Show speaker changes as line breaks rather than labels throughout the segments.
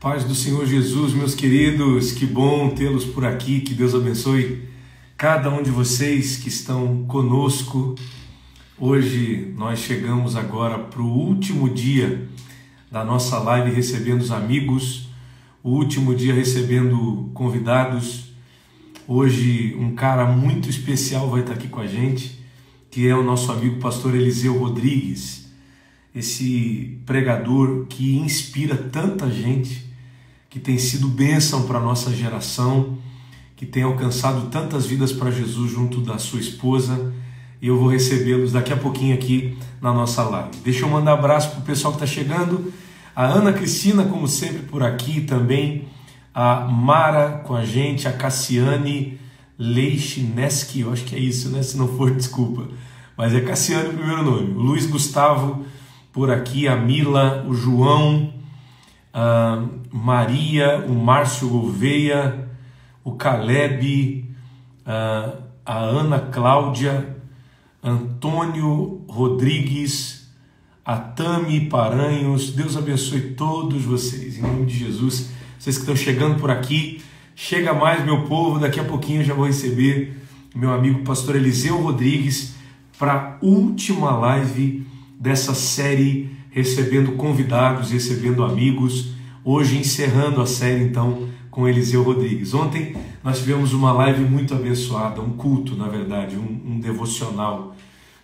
Paz do Senhor Jesus, meus queridos, que bom tê-los por aqui, que Deus abençoe cada um de vocês que estão conosco. Hoje nós chegamos agora para o último dia da nossa live recebendo os amigos, o último dia recebendo convidados. Hoje um cara muito especial vai estar aqui com a gente, que é o nosso amigo pastor Eliseu Rodrigues, esse pregador que inspira tanta gente, que tem sido bênção para a nossa geração, que tem alcançado tantas vidas para Jesus junto da sua esposa, e eu vou recebê-los daqui a pouquinho aqui na nossa live. Deixa eu mandar um abraço para o pessoal que está chegando, a Ana Cristina, como sempre, por aqui também, a Mara com a gente, a Cassiane Leichineski, eu acho que é isso, né? Se não for, desculpa, mas é Cassiane o primeiro nome, o Luiz Gustavo por aqui, a Mila, o João, a Maria, o Márcio Gouveia, o Caleb, a Ana Cláudia, Antônio Rodrigues, a Tami Paranhos. Deus abençoe todos vocês, em nome de Jesus. Vocês que estão chegando por aqui, chega mais, meu povo. Daqui a pouquinho eu já vou receber meu amigo pastor Eliseu Rodrigues para a última live dessa série, recebendo convidados, recebendo amigos. Hoje encerrando a série então com Eliseu Rodrigues. Ontem nós tivemos uma live muito abençoada, um culto, na verdade, um devocional,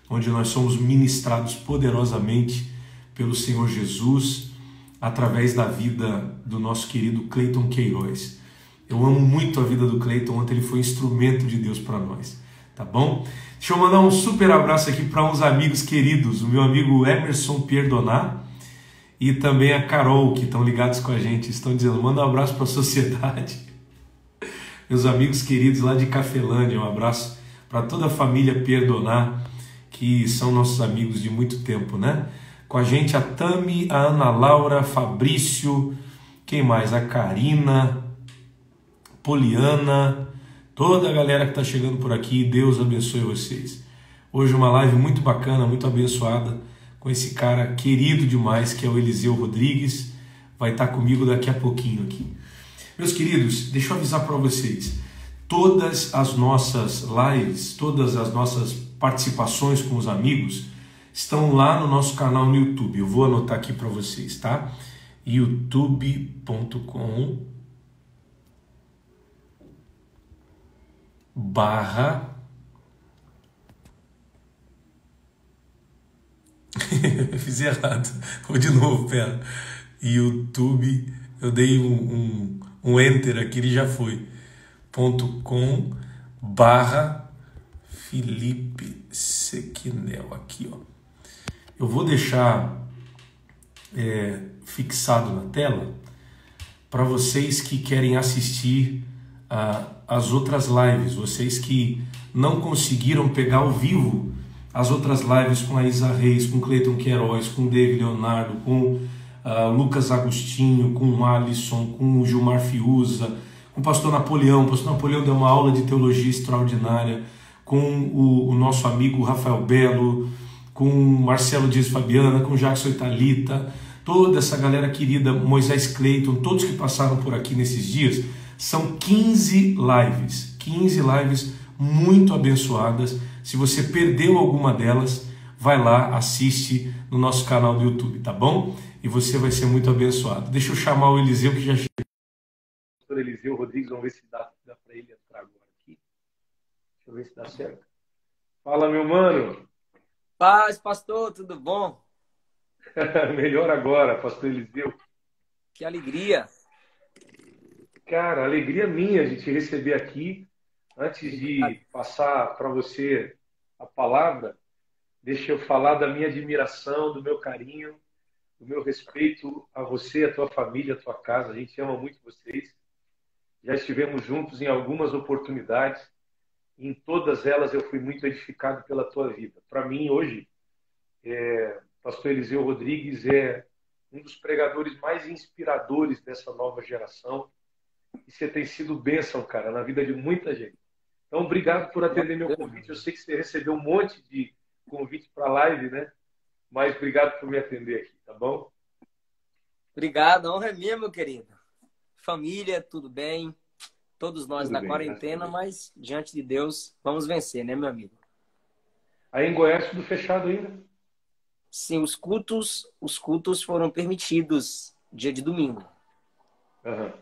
onde nós somos ministrados poderosamente pelo Senhor Jesus, através da vida do nosso querido Cleiton Queiroz. Eu amo muito a vida do Cleiton, ontem ele foi instrumento de Deus para nós, tá bom? Deixa eu mandar um super abraço aqui para uns amigos queridos, o meu amigo Emerson Pierdoná e também a Carol, que estão ligados com a gente, estão dizendo, manda um abraço para a sociedade. Meus amigos queridos lá de Cafelândia, um abraço para toda a família Pierdoná, que são nossos amigos de muito tempo, né? Com a gente a Tami, a Ana Laura, Fabrício, quem mais? A Karina, Poliana, toda a galera que está chegando por aqui, Deus abençoe vocês. Hoje uma live muito bacana, muito abençoada, com esse cara querido demais, que é o Eliseu Rodrigues, vai estar comigo daqui a pouquinho aqui. Meus queridos, deixa eu avisar para vocês, todas as nossas lives, todas as nossas participações com os amigos, estão lá no nosso canal no YouTube. Eu vou anotar aqui para vocês, tá? youtube.com/. Fiz errado. Vou de novo, pera. YouTube, eu dei um enter aqui, ele já foi. .com/Felipe Sequinel, aqui, ó. Eu vou deixar fixado na tela para vocês que querem assistir as outras lives, vocês que não conseguiram pegar ao vivo as outras lives com a Isa Reis, com Cleiton Queiroz, com David Leonardo, com Lucas Agostinho, com o Alisson, com o Gilmar Fiuza, com o pastor Napoleão. O pastor Napoleão deu uma aula de teologia extraordinária, com o nosso amigo Rafael Belo, com o Marcelo Dias Fabiana, com o Jackson Italita, toda essa galera querida, Moisés Cleiton, todos que passaram por aqui nesses dias. São 15 lives muito abençoadas. Se você perdeu alguma delas, vai lá, assiste no nosso canal do YouTube, tá bom? E você vai ser muito abençoado. Deixa eu chamar o Eliseu, que já chegou. Pastor Eliseu Rodrigues, vamos ver se dá para ele entrar agora aqui. Deixa eu ver se dá certo. Fala, meu mano.
Paz, pastor, tudo bom?
Melhor agora, pastor Eliseu.
Que alegria.
Cara, alegria minha de te receber aqui. Antes de passar para você a palavra, deixa eu falar da minha admiração, do meu carinho, do meu respeito a você, a tua família, a tua casa. A gente ama muito vocês. Já estivemos juntos em algumas oportunidades. E em todas elas eu fui muito edificado pela tua vida. Para mim, hoje, pastor Eliseu Rodrigues é um dos pregadores mais inspiradores dessa nova geração. E você tem sido bênção, cara, na vida de muita gente. Então, obrigado por atender meu convite. Eu sei que você recebeu um monte de convite para a live, né? Mas obrigado por me atender aqui, tá bom?
Obrigado, a honra é minha, meu querido. família, tudo bem? Todos nós
Tudo
na
bem, graças a
quarentena,
Deus.
mas diante de Deus, vamos vencer, né, meu amigo?
Aí em Goiás tudo fechado ainda?
Sim, os cultos foram permitidos dia de domingo.
Aham.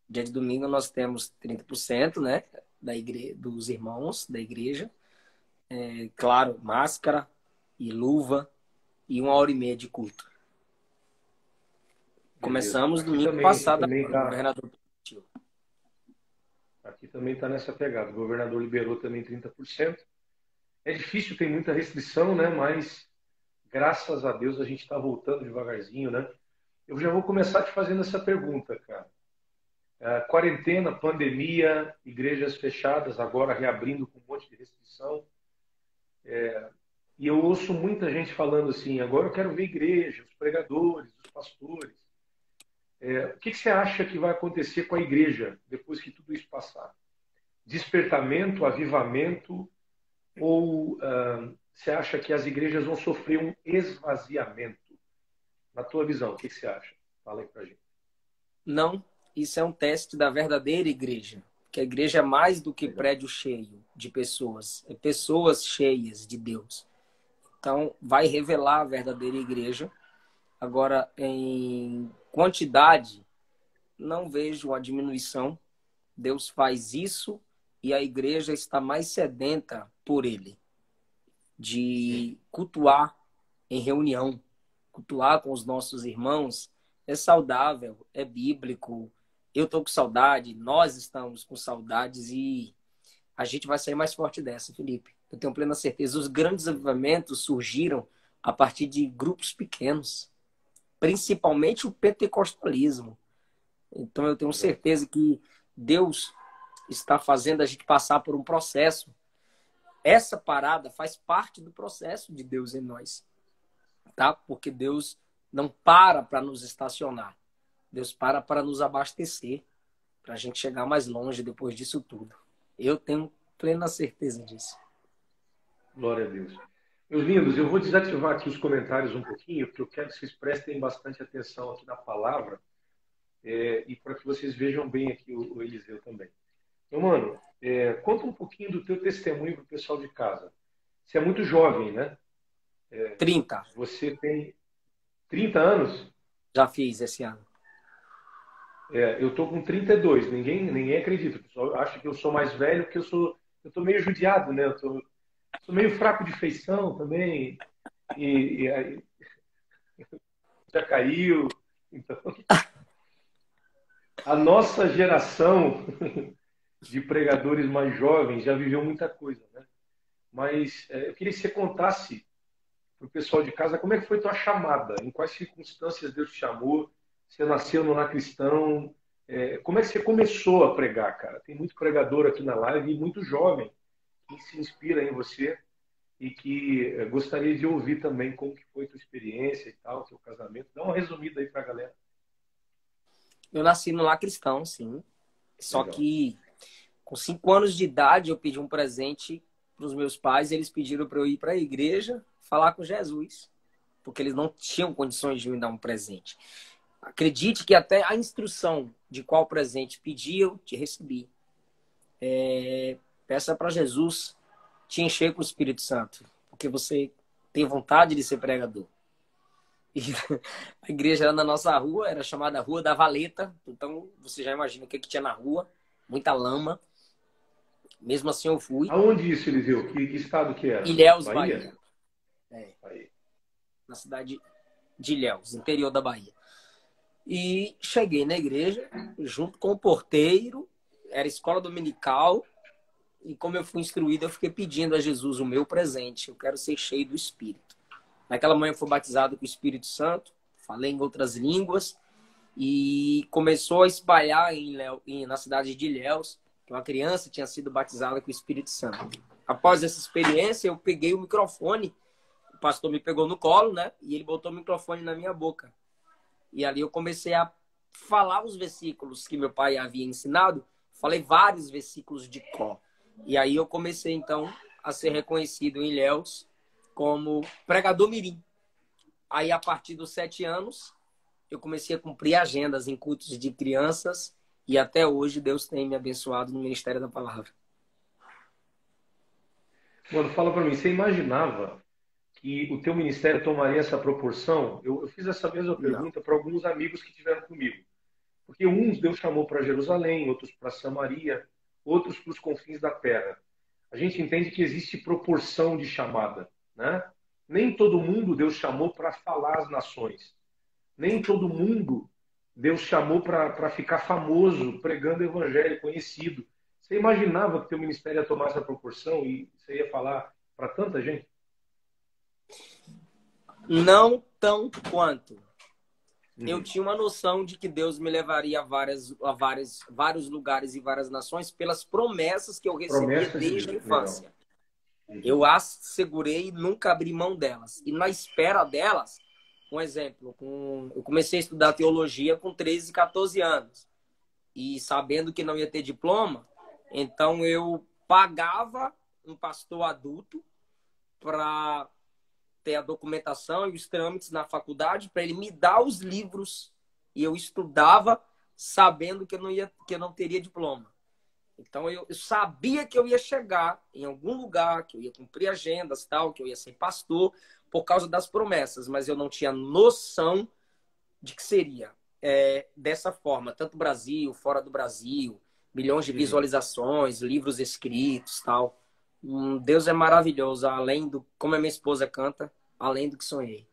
Dia de domingo nós temos 30%, né, dos irmãos da igreja. Claro, máscara e luva e 1 hora e meia de culto.
Beleza.
Começamos domingo passado agora, o
Tá,
governador permitiu.
aqui também tá nessa pegada. O governador liberou também 30%. É difícil, tem muita restrição, né? Mas graças a Deus a gente está voltando devagarzinho, né? Eu já vou começar te fazendo essa pergunta, cara. Quarentena, pandemia, igrejas fechadas, agora reabrindo com um monte de restrição. E eu ouço muita gente falando assim, agora eu quero ver igreja, os pregadores, os pastores. O que você acha que vai acontecer com a igreja depois que tudo isso passar? Despertamento, avivamento, ou você acha que as igrejas vão sofrer um esvaziamento? Na tua visão, o que você acha? Fala aí pra gente.
Não, isso é um teste da verdadeira igreja. Que a igreja é mais do que
Legal.
prédio cheio de pessoas. É pessoas cheias de Deus. Então, vai revelar a verdadeira igreja. Agora, em quantidade, não vejo uma diminuição. Deus faz isso e a igreja está mais sedenta por ele. De cultuar em reunião, cultuar com os nossos irmãos, é saudável, é bíblico. Eu estou com saudade, nós estamos com saudades e a gente vai sair mais forte dessa, Felipe. Eu tenho plena certeza. Os grandes avivamentos surgiram a partir de grupos pequenos, principalmente o pentecostalismo. Então eu tenho
Legal.
certeza que Deus está fazendo a gente passar por um processo. Essa parada faz parte do processo de Deus em nós, tá? Porque Deus não para nos estacionar. Deus para nos abastecer, para a gente chegar mais longe depois disso tudo. Eu tenho plena certeza disso.
Glória a Deus. Meus lindos, eu vou desativar aqui os comentários um pouquinho, porque eu quero que vocês prestem bastante atenção aqui na palavra, e para que vocês vejam bem aqui o Eliseu também. Então, mano, conta um pouquinho do teu testemunho para o pessoal de casa. Você é muito jovem, né?
30,
Você tem 30 anos?
já fiz esse ano.
Eu tô com 32. Ninguém acredita. O pessoal acha que eu sou mais velho, porque eu tô meio judiado, né? Sou meio fraco de feição também. E aí já caiu. Então, a nossa geração de pregadores mais jovens já viveu muita coisa, né? Mas eu queria que você contasse para o pessoal de casa como é que foi tua chamada, em quais circunstâncias Deus te chamou, você nasceu no lar cristão, como é que você começou a pregar, cara? Tem muito pregador aqui na live e muito jovem que se inspira em você e que gostaria de ouvir também como que foi tua experiência e tal, teu casamento. Dá uma resumida aí para a galera.
Eu nasci no lar cristão, sim. Só
Legal.
que com 5 anos de idade eu pedi um presente para os meus pais. Eles pediram para eu ir para a igreja falar com Jesus, porque eles não tinham condições de me dar um presente. Acredite que até a instrução de qual presente pedir eu te recebi. Peça para Jesus te encher com o Espírito Santo, porque você tem vontade de ser pregador. E a igreja era na nossa rua, era chamada Rua da Valeta. Então, você já imagina o que tinha na rua. Muita lama. Mesmo assim, eu fui.
Aonde isso, Eliseu? Que estado que era?
Ilhéus, Bahia.
Bahia.
Na cidade de Ilhéus, interior da Bahia. E cheguei na igreja, junto com o porteiro. Era escola dominical. E como eu fui instruído, eu fiquei pedindo a Jesus o meu presente. Eu quero ser cheio do Espírito. Naquela manhã eu fui batizado com o Espírito Santo, falei em outras línguas e começou a espalhar na cidade de Ilhéus que uma criança tinha sido batizada com o Espírito Santo. Após essa experiência, eu peguei o microfone, o pastor me pegou no colo, né? E ele botou o microfone na minha boca. E ali eu comecei a falar os versículos que meu pai havia ensinado, falei vários versículos de cor. E aí eu comecei, então, a ser reconhecido em Ilhéus como pregador mirim. Aí, a partir dos 7 anos, eu comecei a cumprir agendas em cultos de crianças E até hoje Deus tem me abençoado no ministério da palavra.
Mano, fala para mim, você imaginava que o teu ministério tomaria essa proporção? Eu fiz essa mesma
Não.
pergunta para alguns amigos que tiveram comigo. Porque uns Deus chamou para Jerusalém, outros para Samaria, outros para os confins da terra. A gente entende que existe proporção de chamada, né? Nem todo mundo Deus chamou para falar às nações. Nem todo mundo Deus chamou para ficar famoso, pregando o evangelho, conhecido. Você imaginava que teu ministério ia tomar essa proporção e você ia falar para tanta gente?
Não tão quanto. Eu tinha uma noção de que Deus me levaria a vários lugares e várias nações pelas promessas que eu recebia desde a infância. Eu as segurei e nunca abri mão delas. E na espera delas, um exemplo, eu comecei a estudar teologia com 13, 14 anos. E sabendo que não ia ter diploma, então eu pagava um pastor adulto para ter a documentação e os trâmites na faculdade para ele me dar os livros e eu estudava sabendo que eu não teria diploma. Então eu sabia que eu ia chegar em algum lugar, que eu ia cumprir agendas, tal, que eu ia ser pastor por causa das promessas, mas eu não tinha noção de que seria dessa forma, tanto Brasil, fora do Brasil, milhões de visualizações, livros escritos, tal. Deus é maravilhoso, além do, como a minha esposa canta, além do que sonhei.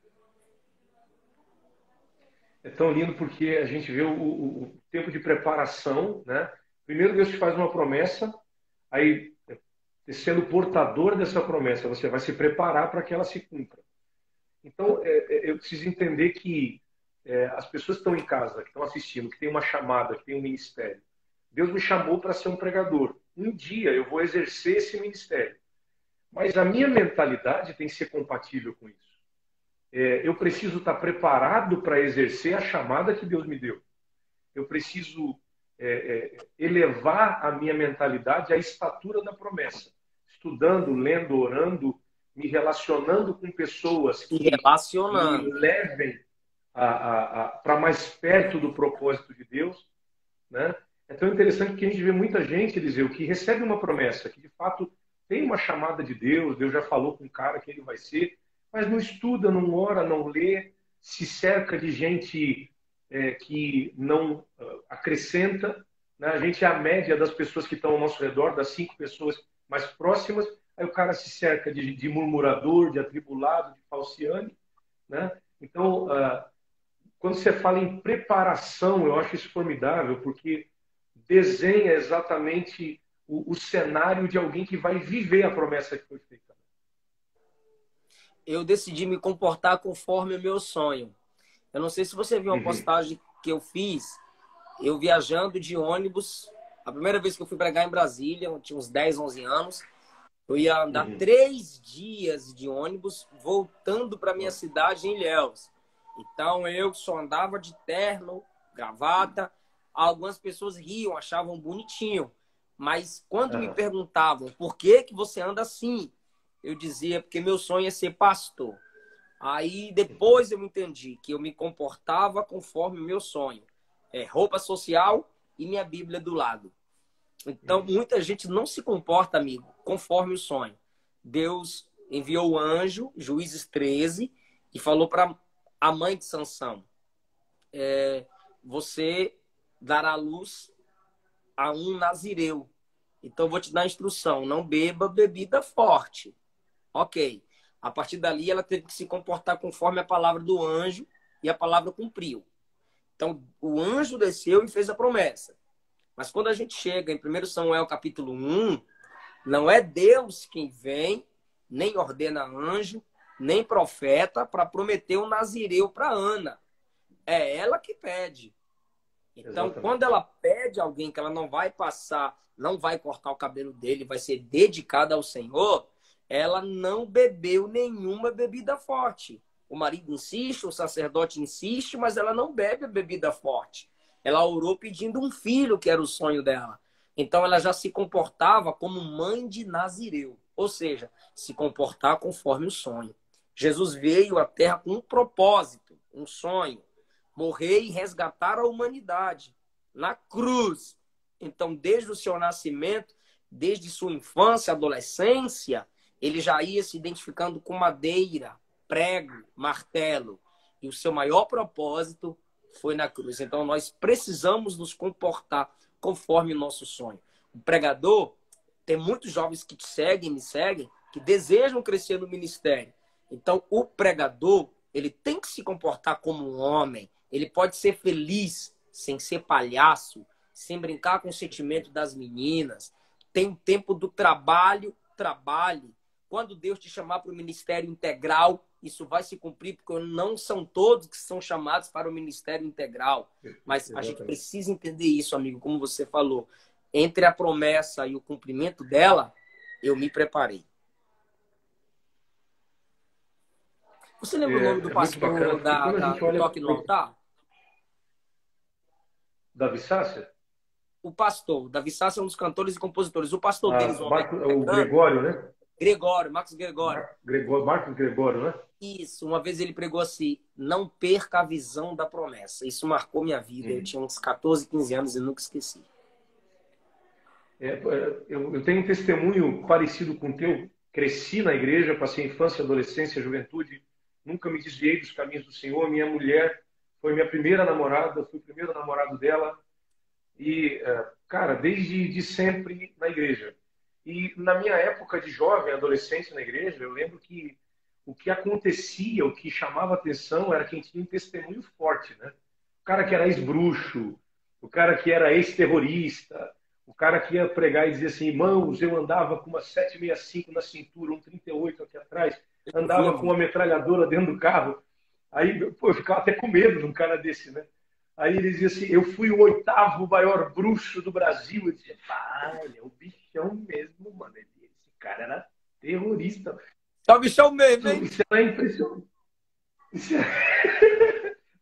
É tão lindo porque a gente vê o tempo de preparação, né? Primeiro Deus te faz uma promessa, aí sendo portador dessa promessa, você vai se preparar para que ela se cumpra. Então, eu preciso entender que as pessoas que estão em casa, que estão assistindo, que têm uma chamada, que têm um ministério, Deus me chamou para ser um pregador. Um dia eu vou exercer esse ministério. Mas a minha mentalidade tem que ser compatível com isso. Eu preciso estar preparado para exercer a chamada que Deus me deu. Eu preciso elevar a minha mentalidade à estatura da promessa. Estudando, lendo, orando, me relacionando com pessoas que me levem para mais perto do propósito de Deus, né? É tão interessante que a gente vê muita gente, Eliseu, que recebe uma promessa, que de fato tem uma chamada de Deus, Deus já falou com o cara que ele vai ser, mas não estuda, não ora, não lê, se cerca de gente que não acrescenta, né? A gente é a média das pessoas que estão ao nosso redor, das 5 pessoas mais próximas, aí o cara se cerca de murmurador, de atribulado, de falciane, né? Então, quando você fala em preparação, eu acho isso formidável, porque desenha exatamente o cenário de alguém que vai viver a promessa que foi feita.
Eu decidi me comportar conforme o meu sonho. Eu não sei se você viu uma postagem que eu fiz, eu viajando de ônibus. A primeira vez que eu fui pregar em Brasília, eu tinha uns 10, 11 anos. Eu ia andar 3 dias de ônibus voltando para minha cidade em Ilhéus. Então eu só andava de terno, gravata. Algumas pessoas riam, achavam bonitinho. Mas quando me perguntavam por que você anda assim, eu dizia porque meu sonho é ser pastor. Aí depois eu entendi que eu me comportava conforme o meu sonho. Roupa social e minha Bíblia do lado. Então muita gente não se comporta, amigo, conforme o sonho. Deus enviou o anjo, Juízes 13, e falou para a mãe de Sansão: você dará luz a um nazireu. Então, eu vou te dar a instrução: não beba bebida forte. Ok. A partir dali, ela teve que se comportar conforme a palavra do anjo, e a palavra cumpriu. Então, o anjo desceu e fez a promessa. Mas quando a gente chega em 1 Samuel capítulo 1, não é Deus quem vem, nem ordena anjo, nem profeta para prometer um nazireu para Ana. É ela que pede. Então, quando ela pede alguém que ela não vai passar, não vai cortar o cabelo dele, vai ser dedicada ao Senhor, ela não bebeu nenhuma bebida forte. O marido insiste, o sacerdote insiste, mas ela não bebe a bebida forte. Ela orou pedindo um filho, que era o sonho dela. Então, ela já se comportava como mãe de Nazireu. Ou seja, se comportar conforme o sonho. Jesus veio à Terra com um propósito, um sonho. Morrer e resgatar a humanidade. na cruz. Então, desde o seu nascimento, desde sua infância, adolescência, ele já ia se identificando com madeira, prego, martelo. E o seu maior propósito foi na cruz. Então, nós precisamos nos comportar conforme o nosso sonho. O pregador, tem muitos jovens que te seguem, me seguem, que desejam crescer no ministério. Então, o pregador, ele tem que se comportar como um homem. Ele pode ser feliz, sem ser palhaço, sem brincar com o sentimento das meninas. Tem o tempo do trabalho, trabalhe. Quando Deus te chamar para o ministério integral, isso vai se cumprir, porque não são todos que são chamados para o ministério integral. Mas a gente precisa entender isso, amigo, como você falou. Entre a promessa e o cumprimento dela, eu me preparei. Você lembra o nome do pastor do Toque no Altar?
Davi Sácia?
O pastor. Davi Sácia é um dos cantores e compositores. O pastor deles...
o Gregório, né?
Gregório, Marcos Gregório.
Marcos Gregório, né?
Isso. Uma vez ele pregou assim, não perca a visão da promessa. Isso marcou minha vida. Eu tinha uns 14, 15 anos e nunca esqueci.
Eu tenho um testemunho parecido com o teu. Cresci na igreja, passei infância, adolescência, juventude. Nunca me desviei dos caminhos do Senhor. Minha mulher foi minha primeira namorada, fui o primeiro namorado dela. E, cara, desde sempre na igreja. E na minha época de jovem, adolescência na igreja, eu lembro que o que acontecia, o que chamava atenção era quem tinha um testemunho forte, né? O cara que era ex-bruxo, o cara que era ex-terrorista, o cara que ia pregar e dizer assim, irmãos, eu andava com uma 765 na cintura, um 38 aqui atrás, andava com uma metralhadora dentro do carro. Aí, pô, eu ficava até com medo de um cara desse, né? Aí ele dizia assim, eu fui o 8º maior bruxo do Brasil. Eu dizia, ele é o bichão mesmo, mano. Esse cara era terrorista.
É o bichão mesmo, hein?
Isso é impressionante.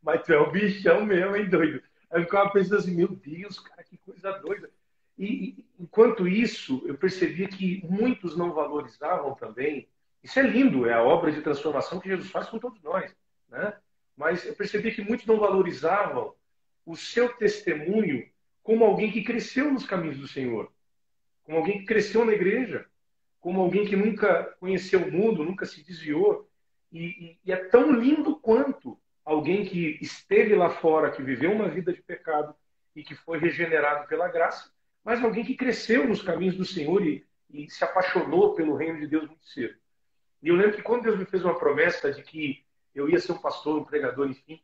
Mas tu é o bichão mesmo, hein, doido? Aí eu ficava pensando assim, meu Deus, cara, que coisa doida. E enquanto isso, eu percebia que muitos não valorizavam também. Isso é lindo, é a obra de transformação que Jesus faz com todos nós, né? Mas eu percebi que muitos não valorizavam o seu testemunho como alguém que cresceu nos caminhos do Senhor, como alguém que cresceu na igreja, como alguém que nunca conheceu o mundo, nunca se desviou. E é tão lindo quanto alguém que esteve lá fora, que viveu uma vida de pecado e que foi regenerado pela graça, mas alguém que cresceu nos caminhos do Senhor e se apaixonou pelo reino de Deus muito cedo. E eu lembro que quando Deus me fez uma promessa de que eu ia ser um pastor, um pregador, enfim,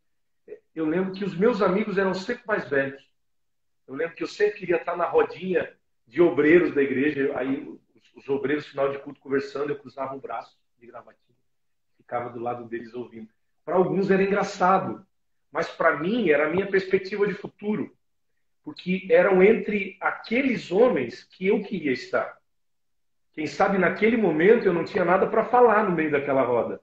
eu lembro que os meus amigos eram sempre mais velhos. Eu lembro que eu sempre queria estar na rodinha de obreiros da igreja. Aí os obreiros, no final de culto, conversando, eu cruzava o braço de gravatinha. Ficava do lado deles ouvindo. Para alguns era engraçado, mas para mim era a minha perspectiva de futuro. Porque eram entre aqueles homens que eu queria estar. Quem sabe naquele momento eu não tinha nada para falar no meio daquela roda.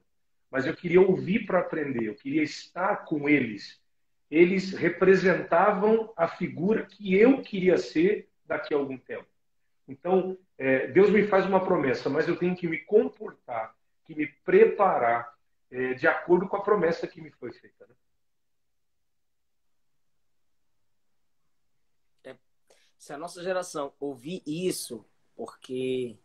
Mas eu queria ouvir para aprender, eu queria estar com eles. Eles representavam a figura que eu queria ser daqui a algum tempo. Então, Deus me faz uma promessa, mas eu tenho que me comportar, que me preparar de acordo com a promessa que me foi feita.
Né? Se a nossa geração ouvir isso, porque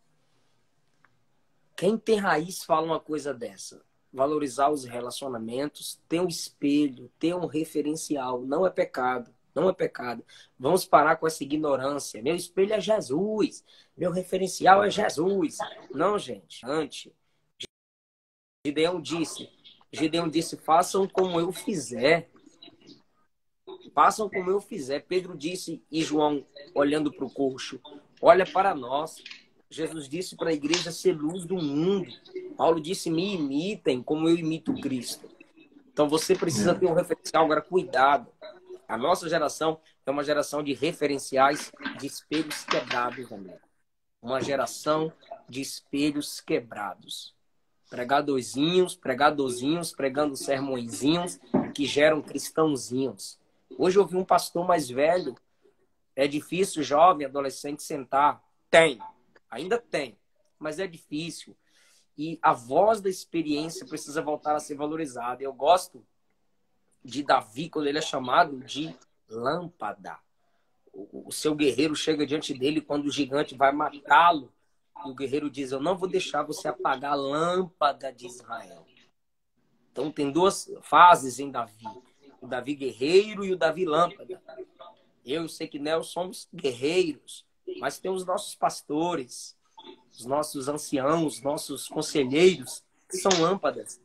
quem tem raiz fala uma coisa dessa. Valorizar os relacionamentos, ter um espelho, ter um referencial. Não é pecado. Não é pecado. Vamos parar com essa ignorância. Meu espelho é Jesus. Meu referencial é Jesus. Não, gente. Antes, Gideão disse, façam como eu fizer. Façam como eu fizer. Pedro disse, e João, olhando para o coxo, olha para nós. Jesus disse para a igreja ser luz do mundo. Paulo disse, me imitem como eu imito Cristo. Então você precisa ter um referencial. Agora, cuidado. A nossa geração é uma geração de referenciais de espelhos quebrados, amigo. Uma geração de espelhos quebrados. Pregadorzinhos, pregando sermõezinhos que geram cristãozinhos. Hoje eu vi um pastor mais velho. É difícil, jovem, adolescente, sentar. Ainda tem, mas é difícil. E a voz da experiência precisa voltar a ser valorizada. Eu gosto de Davi, quando ele é chamado de lâmpada. o seu guerreiro chega diante dele quando o gigante vai matá-lo. E o guerreiro diz, eu não vou deixar você apagar a lâmpada de Israel. Então tem duas fases em Davi. O Davi guerreiro e o Davi lâmpada. Eu e o Sequinel somos guerreiros, mas tem os nossos pastores, os nossos anciãos, nossos conselheiros, que são lâmpadas,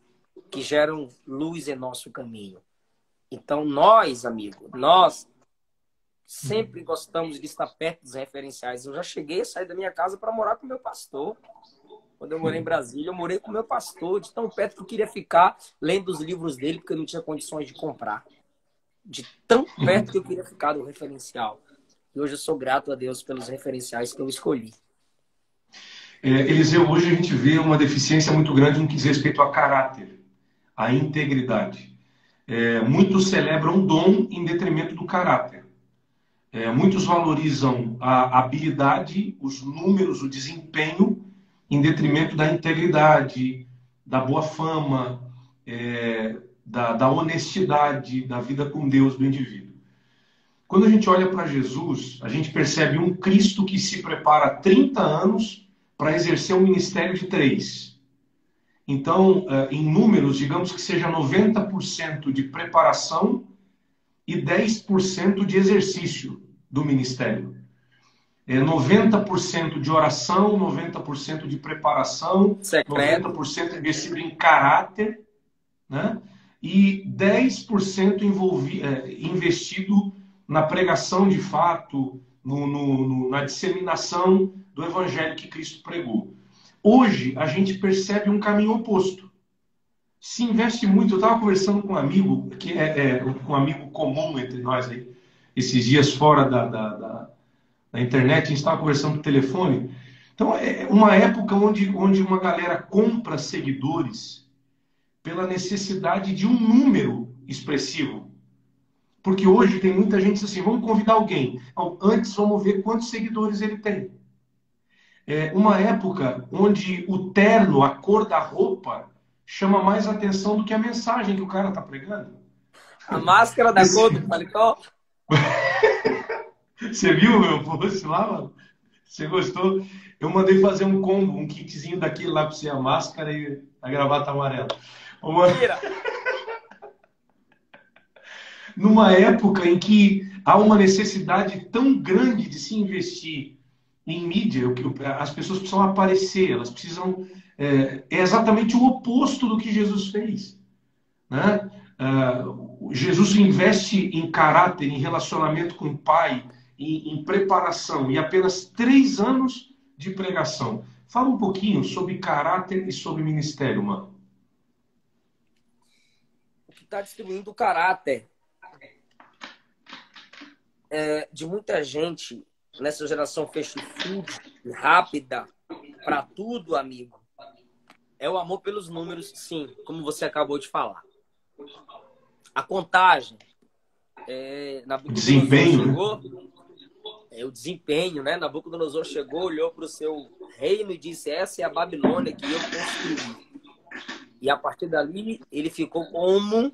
que geram luz em nosso caminho. Então nós, amigo, nós sempre gostamos de estar perto dos referenciais. Eu já cheguei a sair da minha casa para morar com o meu pastor. Quando eu morei em Brasília, eu morei com o meu pastor, de tão perto que eu queria ficar lendo os livros dele, porque eu não tinha condições de comprar. De tão perto que eu queria ficar do referencial. E hoje eu sou grato a Deus pelos referenciais que eu escolhi.
Eliseu, hoje a gente vê uma deficiência muito grande no que diz respeito a caráter, a integridade. Muitos celebram o dom em detrimento do caráter. Muitos valorizam a habilidade, os números, o desempenho, em detrimento da integridade, da boa fama, da honestidade, da vida com Deus do indivíduo. Quando a gente olha para Jesus, a gente percebe um Cristo que se prepara há 30 anos para exercer um ministério de 3. Então, em números, digamos que seja 90% de preparação e 10% de exercício do ministério. 90% de oração, 90% de preparação,
Secreto.
90% investido em caráter, né? E 10% investido na pregação de fato, na disseminação do evangelho que Cristo pregou. Hoje, a gente percebe um caminho oposto. Se investe muito. Eu estava conversando com um amigo, que um amigo comum entre nós aí, esses dias fora da internet, a gente estava conversando por telefone. Então, é uma época onde uma galera compra seguidores pela necessidade de um número expressivo. Porque hoje tem muita gente que diz assim, vamos convidar alguém. Antes, vamos ver quantos seguidores ele tem. Uma época onde o terno, a cor da roupa, chama mais atenção do que a mensagem que o cara está pregando.
A máscara da cor do paletó.
Você viu o meu post lá, mano? Você gostou? Eu mandei fazer um combo, um kitzinho daquele lá para você, a máscara e a gravata amarela.
Mentira!
Numa época em que há uma necessidade tão grande de se investir em mídia, as pessoas precisam aparecer, elas precisam... É exatamente o oposto do que Jesus fez, né? Jesus investe em caráter, em relacionamento com o Pai, em preparação, e apenas 3 anos de pregação. Fala um pouquinho sobre caráter e sobre ministério, mano.
O que está destruindo o caráter de muita gente nessa geração fast food, rápida, para tudo, amigo, é o amor pelos números, sim, como você acabou de falar. A contagem,
O desempenho,
chegou, o desempenho, né? Nabucodonosor chegou, olhou para o seu reino e disse, essa é a Babilônia que eu construí. E a partir dali, ele ficou como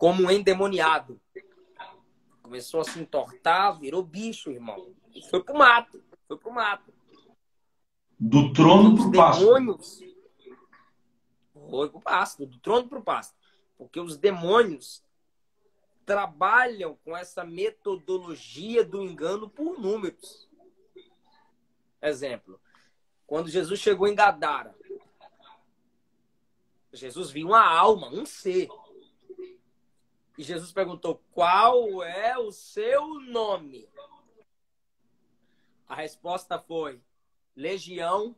um endemoniado. Começou a se entortar, virou bicho, irmão. E foi pro mato.
Do trono pro pasto.
Foi pro pasto, do trono pro pasto. Porque os demônios trabalham com essa metodologia do engano por números. Exemplo, quando Jesus chegou em Gadara, Jesus viu uma alma, um ser. E Jesus perguntou, qual é o seu nome? A resposta foi, Legião,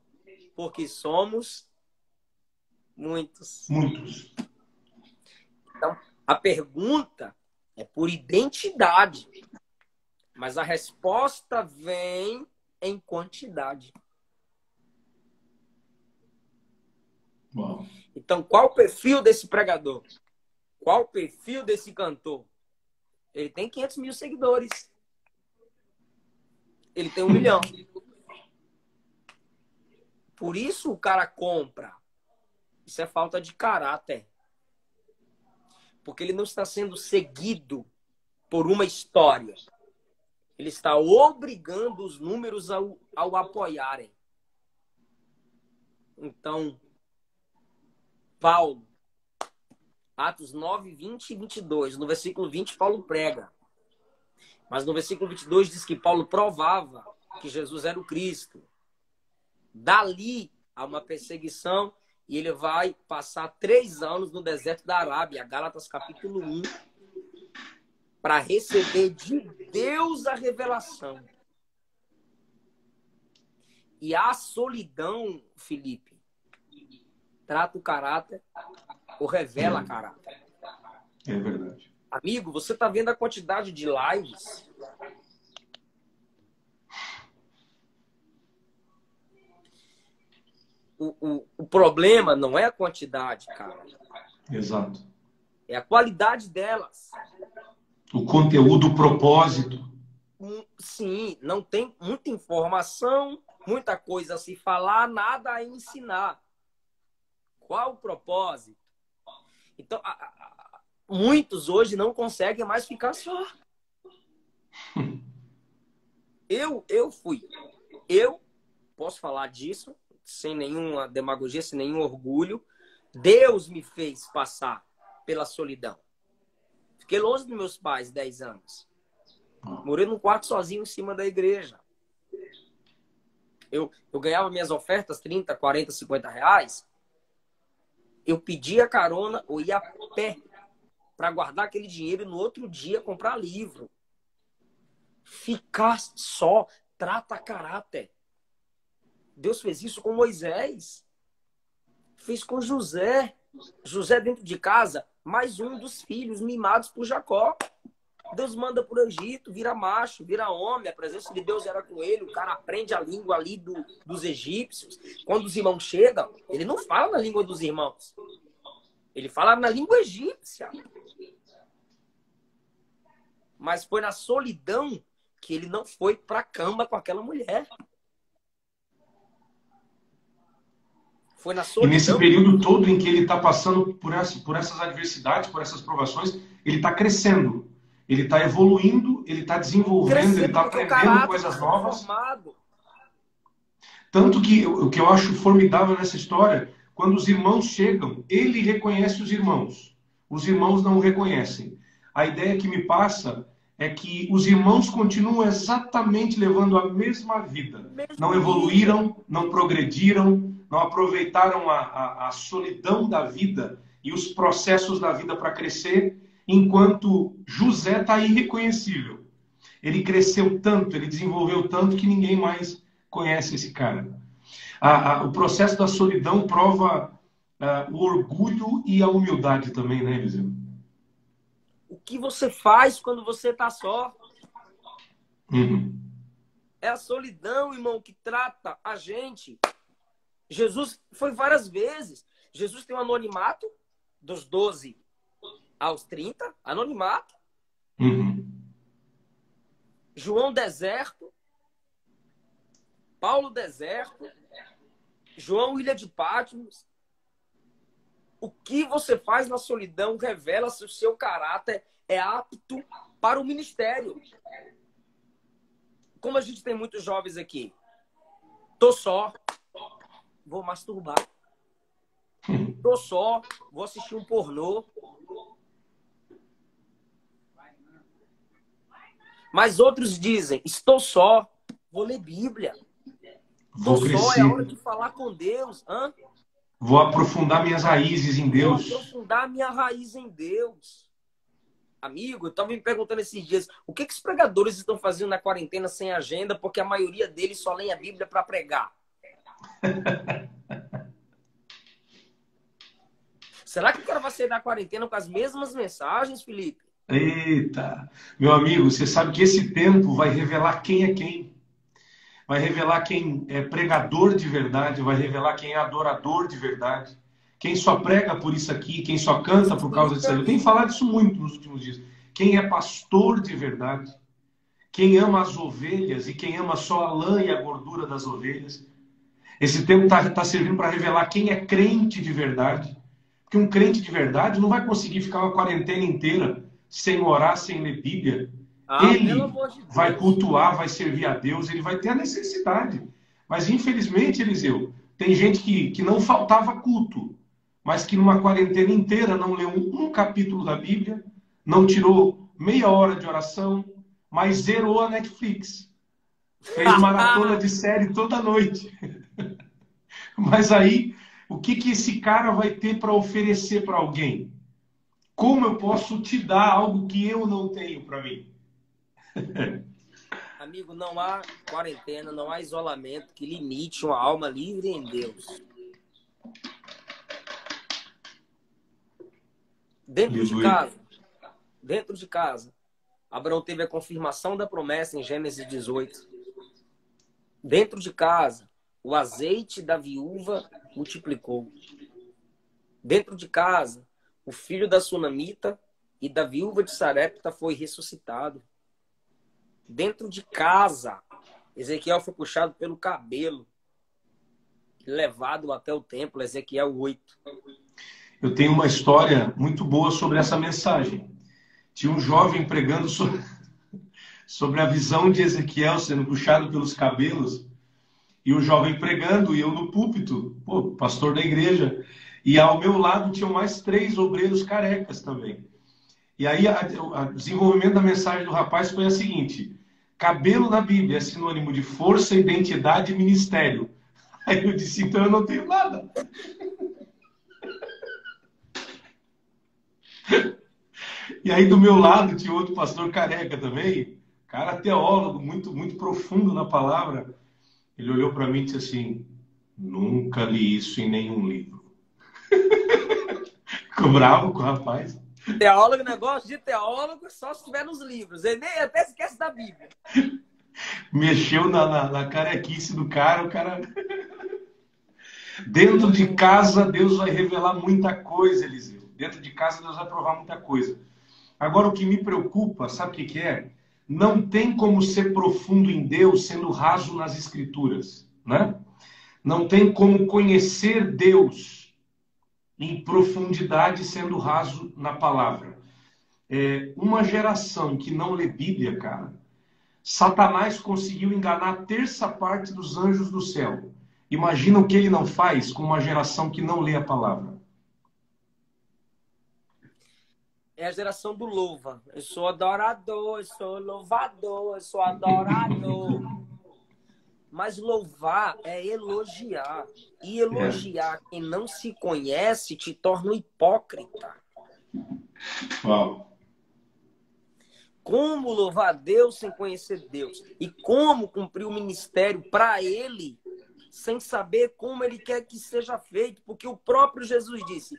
porque somos muitos.
Muitos.
Então, a pergunta é por identidade, mas a resposta vem em quantidade.
Uau.
Então, qual o perfil desse pregador? Qual o perfil desse cantor? Ele tem 500 mil seguidores. Ele tem 1 milhão. Por isso o cara compra. Isso é falta de caráter. Porque ele não está sendo seguido por uma história. Ele está obrigando os números ao apoiarem. Então, Paulo, Atos 9, 20 e 22. No versículo 20, Paulo prega. Mas no versículo 22 diz que Paulo provava que Jesus era o Cristo. Dali há uma perseguição e ele vai passar 3 anos no deserto da Arábia, Gálatas capítulo 1, para receber de Deus a revelação. E a solidão, Felipe, trata o caráter ou revela caráter.
É verdade.
Amigo, você está vendo a quantidade de lives? O problema não é a quantidade, cara.
Exato.
É a qualidade delas.
O conteúdo, o propósito.
Sim, não tem muita informação, muita coisa a se falar, nada a ensinar. Qual o propósito? Então, muitos hoje não conseguem mais ficar só. Eu posso falar disso sem nenhuma demagogia, sem nenhum orgulho. Deus me fez passar pela solidão. Fiquei longe dos meus pais 10 anos. Morei num quarto sozinho em cima da igreja. Eu ganhava minhas ofertas, 30, 40, 50 reais. Eu pedia carona ou ia a pé para guardar aquele dinheiro e no outro dia comprar livro. Ficar só trata caráter. Deus fez isso com Moisés. Fez com José. José dentro de casa, mais um dos filhos mimados por Jacó. Deus manda para o Egito, vira macho, vira homem. A presença de Deus era com ele. O cara aprende a língua ali dos egípcios. Quando os irmãos chegam, ele não fala na língua dos irmãos. Ele fala na língua egípcia. Mas foi na solidão que ele não foi para a cama com aquela mulher. Foi na solidão.
E nesse período todo em que ele está passando por essas adversidades, por essas provações, ele está crescendo. Ele está evoluindo, ele está desenvolvendo, ele está aprendendo coisas novas. Tanto que o que eu acho formidável nessa história, quando os irmãos chegam, ele reconhece os irmãos não o reconhecem. A ideia que me passa é que os irmãos continuam exatamente levando a mesma vida. Não evoluíram, não progrediram, não aproveitaram a solidão da vida e os processos da vida para crescer, enquanto José está irreconhecível. Ele cresceu tanto, ele desenvolveu tanto que ninguém mais conhece esse cara. O processo da solidão prova o orgulho e a humildade também, né, Eliseu?
O que você faz quando você está só?
Uhum.
É a solidão, irmão, que trata a gente. Jesus foi várias vezes. Jesus tem um anonimato dos 12 aos 30, anonimato.
Uhum.
João deserto. Paulo deserto. João ilha de Patmos. O que você faz na solidão revela se o seu caráter é apto para o ministério. Como a gente tem muitos jovens aqui. Tô só. Vou masturbar. Tô só. Vou assistir um pornô. Mas outros dizem, estou só. Vou ler Bíblia. Tô só, é hora de falar com Deus. Hã?
Vou aprofundar minhas raízes em Deus.
Vou aprofundar minha raiz em Deus. Amigo, eu estava me perguntando esses dias, o que os pregadores estão fazendo na quarentena sem agenda, porque a maioria deles só lê a Bíblia para pregar. Será que o cara vai sair da quarentena com as mesmas mensagens, Felipe?
Eita! Meu amigo, você sabe que esse tempo vai revelar quem é quem. Vai revelar quem é pregador de verdade, vai revelar quem é adorador de verdade. Quem só prega por isso aqui, quem só canta por causa disso aí. Eu tenho falado isso muito nos últimos dias. Quem é pastor de verdade, quem ama as ovelhas e quem ama só a lã e a gordura das ovelhas. Esse tempo está servindo para revelar quem é crente de verdade. Porque um crente de verdade não vai conseguir ficar uma quarentena inteira sem orar, sem ler Bíblia.
Ah, pelo
Ele
amor de
vai
Deus.
cultuar, vai servir a Deus, ele vai ter a necessidade. Mas, infelizmente, Eliseu, tem gente que não faltava culto, mas que numa quarentena inteira não leu um capítulo da Bíblia, não tirou meia hora de oração, mas zerou a Netflix. Fez maratona de série toda noite. Mas aí, o que esse cara vai ter para oferecer para alguém? Como eu posso te dar algo que eu não tenho para mim?
Amigo, não há quarentena, não há isolamento que limite uma alma livre em Deus. Dentro de
Aleluia.
casa, dentro de casa, Abraão teve a confirmação da promessa em Gênesis 18. Dentro de casa, o azeite da viúva multiplicou. Dentro de casa, o filho da sunamita e da viúva de Sarepta foi ressuscitado. Dentro de casa, Ezequiel foi puxado pelo cabelo, levado até o templo, Ezequiel 8.
Eu tenho uma história muito boa sobre essa mensagem. Tinha um jovem pregando sobre a visão de Ezequiel sendo puxado pelos cabelos, e o jovem pregando, e eu no púlpito, pastor da igreja, e ao meu lado tinham mais 3 obreiros carecas também. E aí o desenvolvimento da mensagem do rapaz foi a seguinte: cabelo na Bíblia é sinônimo de força, identidade e ministério. Aí eu disse, então eu não tenho nada. E aí do meu lado tinha outro pastor careca também, cara teólogo, muito, muito profundo na palavra. Ele olhou para mim e disse assim, nunca li isso em nenhum livro. Ficou bravo com o rapaz.
Teólogo, negócio de teólogo, só se estiver nos livros. Ele nem até esquece da Bíblia.
Mexeu na carequice do cara, o cara... Dentro de casa, Deus vai revelar muita coisa, Eliseu. Dentro de casa, Deus vai provar muita coisa. Agora, o que me preocupa, sabe o que é? Não tem como ser profundo em Deus sendo raso nas Escrituras, né? Não tem como conhecer Deus em profundidade sendo raso na palavra. Uma geração que não lê Bíblia, cara, Satanás conseguiu enganar a terça parte dos anjos do céu. Imagina o que ele não faz com uma geração que não lê a palavra.
É a geração do louva. Eu sou adorador, eu sou louvador, eu sou adorador. Mas louvar é elogiar. E elogiar quem não se conhece te torna um hipócrita.
Uau.
Como louvar a Deus sem conhecer Deus? E como cumprir o ministério para Ele sem saber como Ele quer que seja feito? Porque o próprio Jesus disse,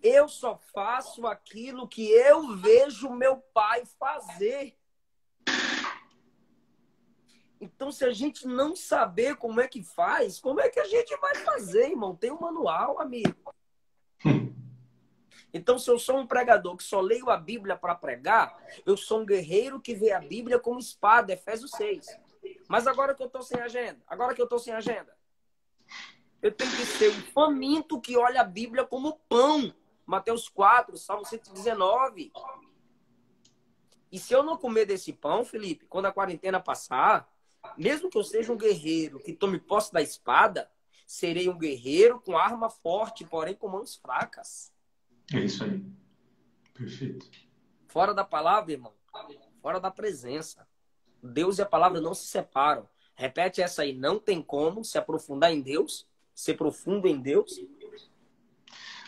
eu só faço aquilo que eu vejo meu Pai fazer. Então, se a gente não saber como é que faz, como é que a gente vai fazer, irmão? Tem um manual, amigo. Então, se eu sou um pregador que só leio a Bíblia para pregar, eu sou um guerreiro que vê a Bíblia como espada, Efésios 6. Mas agora que eu estou sem agenda, eu tenho que ser um faminto que olha a Bíblia como pão. Mateus 4, Salmo 119. E se eu não comer desse pão, Felipe, quando a quarentena passar, mesmo que eu seja um guerreiro que tome posse da espada, serei um guerreiro com arma forte, porém com mãos fracas.
É isso aí. Perfeito.
Fora da palavra, irmão. Fora da presença. Deus e a palavra não se separam. Repete essa aí. Não tem como se aprofundar em Deus, ser profundo em Deus.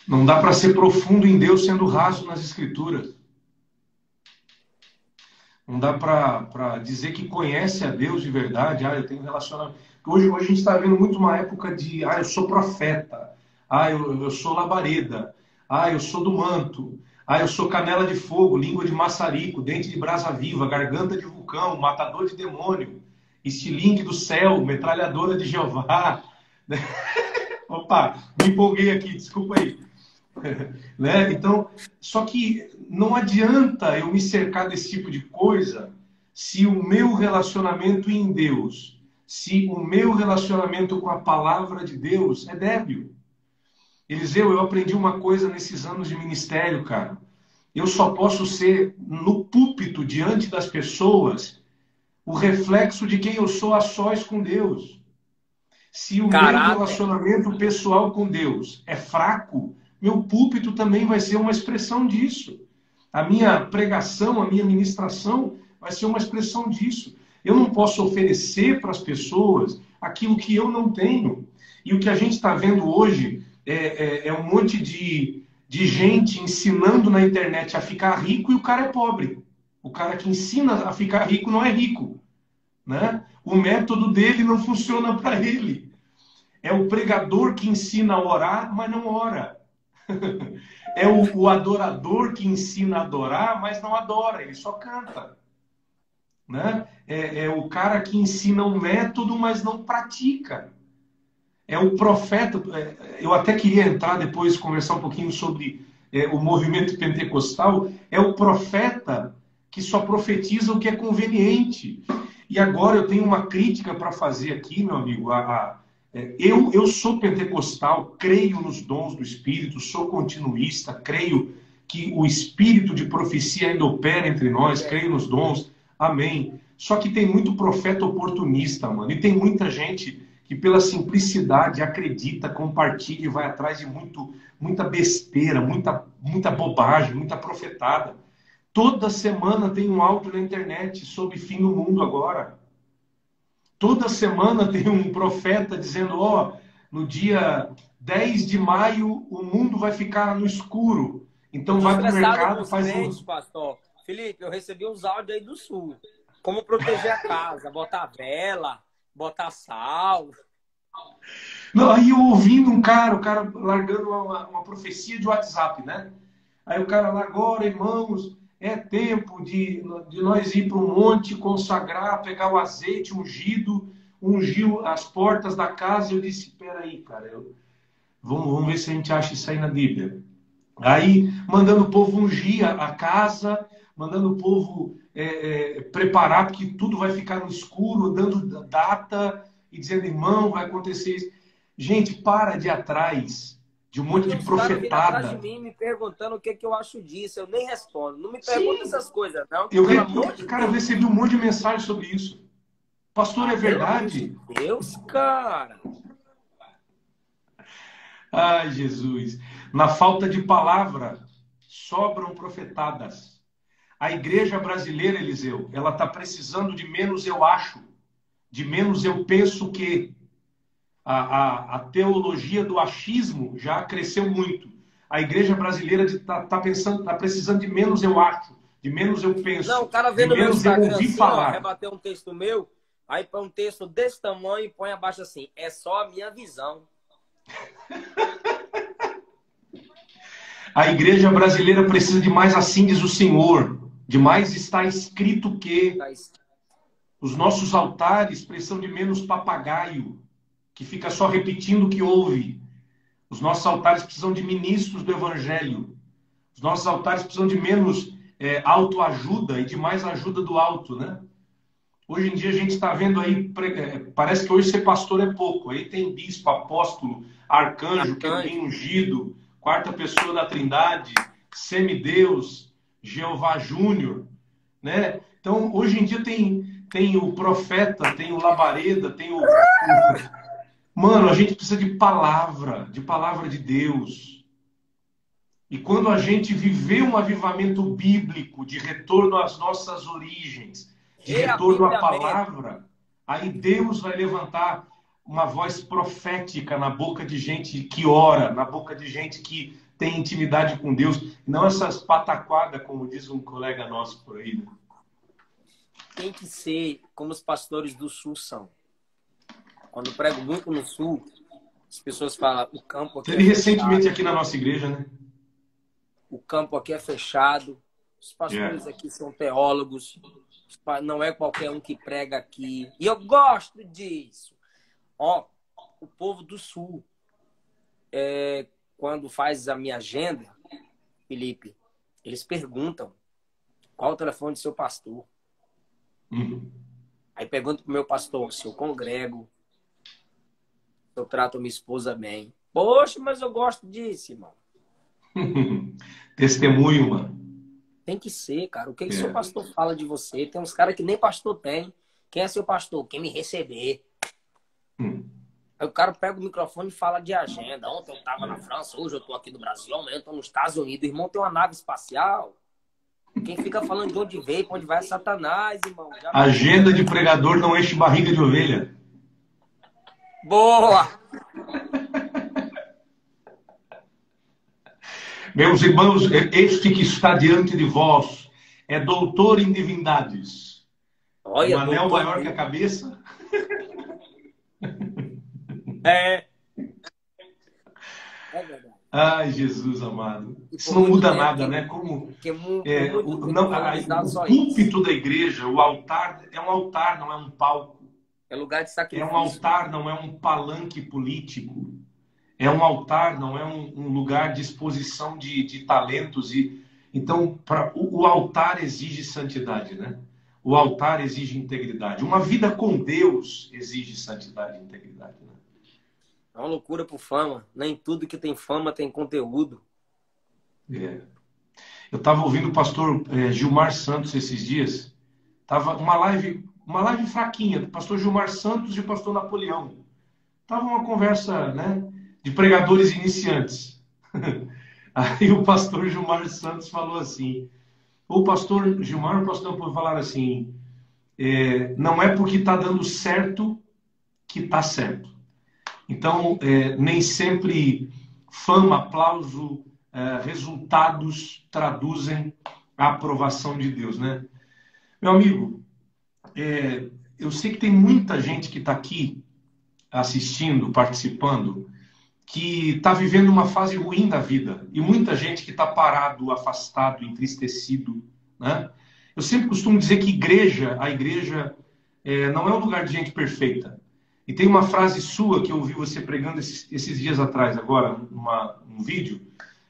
Não dá para ser profundo em Deus sendo raso nas Escrituras. Não dá para dizer que conhece a Deus de verdade. Eu tenho relacionamento. Hoje a gente está vendo muito uma época de eu sou profeta. Eu sou labareda. Eu sou do manto. Eu sou canela de fogo, língua de maçarico, dente de brasa viva, garganta de vulcão, matador de demônio, estilingue do céu, metralhadora de Jeová. Opa, me empolguei aqui, desculpa aí. Né? Então, só que não adianta eu me cercar desse tipo de coisa se o meu relacionamento em Deus, se o meu relacionamento com a palavra de Deus é débil. Eliseu, eu aprendi uma coisa nesses anos de ministério, cara. eu só posso ser, no púlpito, diante das pessoas, o reflexo de quem eu sou a sós com Deus. Se o meu
Caráter.
relacionamento pessoal com Deus é fraco, meu púlpito também vai ser uma expressão disso. A minha pregação, a minha ministração vai ser uma expressão disso. Eu não posso oferecer para as pessoas aquilo que eu não tenho. E o que a gente está vendo hoje é um monte de gente ensinando na internet a ficar rico e o cara é pobre. O cara que ensina a ficar rico não é rico, né? O método dele não funciona para ele. É o pregador que ensina a orar, mas não ora. É o adorador que ensina a adorar, mas não adora, ele só canta. Né? É o cara que ensina um método, mas não pratica. É o profeta. Eu até queria entrar depois, conversar um pouquinho sobre o movimento pentecostal. É o profeta que só profetiza o que é conveniente. E agora eu tenho uma crítica para fazer aqui, meu amigo. Eu sou pentecostal, creio nos dons do Espírito, sou continuista, creio que o Espírito de profecia ainda opera entre nós, creio nos dons, amém. Só que tem muito profeta oportunista, mano, e tem muita gente que pela simplicidade acredita, compartilha e vai atrás de muita besteira, muita bobagem, muita profetada. Toda semana tem um áudio na internet sobre fim do mundo agora. Toda semana tem um profeta dizendo, no dia 10 de maio o mundo vai ficar no escuro. Então vai pro mercado, faz
crentes, pastor. Felipe, eu recebi uns áudios aí do Sul. Como proteger a casa, botar vela, botar sal.
Não, aí eu ouvindo o cara largando uma profecia de WhatsApp, né? Aí o cara lá, agora, irmãos, é tempo de nós ir para um monte, consagrar, pegar o azeite ungido, ungiu as portas da casa. Eu disse, peraí, cara, vamos ver se a gente acha isso aí na Bíblia. Aí, mandando o povo ungir a casa, mandando o povo preparar, porque tudo vai ficar no escuro, dando data e dizendo, irmão, vai acontecer isso. Gente, para de ir atrás de um monte de profetada.
Atrás de mim me perguntando o que eu acho disso. Eu nem respondo. Não me pergunta essas coisas, não.
Eu recebi um monte de mensagem sobre isso. Pastor, é verdade?
Meu Deus, cara.
Ai, Jesus. Na falta de palavra, sobram profetadas. A igreja brasileira, Eliseu, ela está precisando de menos eu acho, de menos eu penso que. A teologia do achismo já cresceu muito. A igreja brasileira está precisando de menos eu acho, de menos eu penso.
Não, o cara vê no meu Instagram assim,
falar.
Rebater um texto meu, aí põe um texto desse tamanho e põe abaixo assim, é só a minha visão.
A igreja brasileira precisa de mais assim diz o Senhor, de mais está escrito que. Os nossos altares precisam de menos papagaio, que fica só repetindo o que ouve. Os nossos altares precisam de ministros do Evangelho. Os nossos altares precisam de menos autoajuda e de mais ajuda do alto, né? Hoje em dia a gente está vendo aí, parece que hoje ser pastor é pouco. Aí tem bispo, apóstolo, arcanjo, que é bem ungido, quarta pessoa da Trindade, semideus, Jeová Júnior, né? Então, hoje em dia tem o profeta, tem o labareda, tem o... Mano, a gente precisa de palavra de Deus. E quando a gente viver um avivamento bíblico de retorno às nossas origens, de retorno à palavra, aí Deus vai levantar uma voz profética na boca de gente que ora, na boca de gente que tem intimidade com Deus, não essas pataquadas, como diz um colega nosso por aí. Né?
Tem que ser como os pastores do Sul são. Quando eu prego muito no Sul, as pessoas falam, o campo aqui
Teve recentemente aqui na nossa igreja, né?
O campo aqui é fechado, os pastores aqui são teólogos, não é qualquer um que prega aqui. E eu gosto disso. Ó, o povo do Sul, quando faz a minha agenda, Felipe, eles perguntam qual o telefone do seu pastor. Aí pergunto pro meu pastor se eu congrego, se eu trato minha esposa bem. Poxa, mas eu gosto disso, irmão.
Testemunho, mano.
Tem que ser, cara. O que seu pastor fala de você? Tem uns caras que nem pastor tem. Quem é seu pastor? Quem me receber. Aí o cara pega o microfone e fala de agenda. Ontem eu tava na França, hoje eu tô aqui no Brasil, amanhã eu tô nos Estados Unidos. O irmão tem uma nave espacial. Quem fica falando de onde veio, pra onde vai é Satanás, irmão.
Agenda de pregador não enche barriga de ovelha.
Boa!
Meus irmãos, este que está diante de vós é doutor em divindades.
Olha,
um anel maior que a cabeça.
É verdade.
Ai, Jesus amado. Isso não muda nada, né? Como o púlpito da igreja, o altar, é um altar, não é um palco.
É lugar de sacrifício.
É um altar, não é um palanque político. É um altar, não é um lugar de exposição de talentos. Então, o altar exige santidade, né? O altar exige integridade. Uma vida com Deus exige santidade e integridade, né?
É uma loucura por fama. Nem tudo que tem fama tem conteúdo.
Eu estava ouvindo o pastor Gilmar Santos esses dias. Tava uma live fraquinha do pastor Gilmar Santos e o pastor Napoleão. Tava uma conversa, né, de pregadores iniciantes. Aí o pastor Gilmar Santos falou assim, o pastor Gilmar e o pastor Napoleão falaram assim, não é porque está dando certo que está certo. Então, nem sempre fama, aplauso, resultados traduzem a aprovação de Deus, né? Meu amigo, eu sei que tem muita gente que está aqui assistindo, participando, que está vivendo uma fase ruim da vida. E muita gente que está parado, afastado, entristecido, né? Eu sempre costumo dizer que a igreja não é um lugar de gente perfeita. E tem uma frase sua que eu ouvi você pregando esses dias atrás, agora, num vídeo.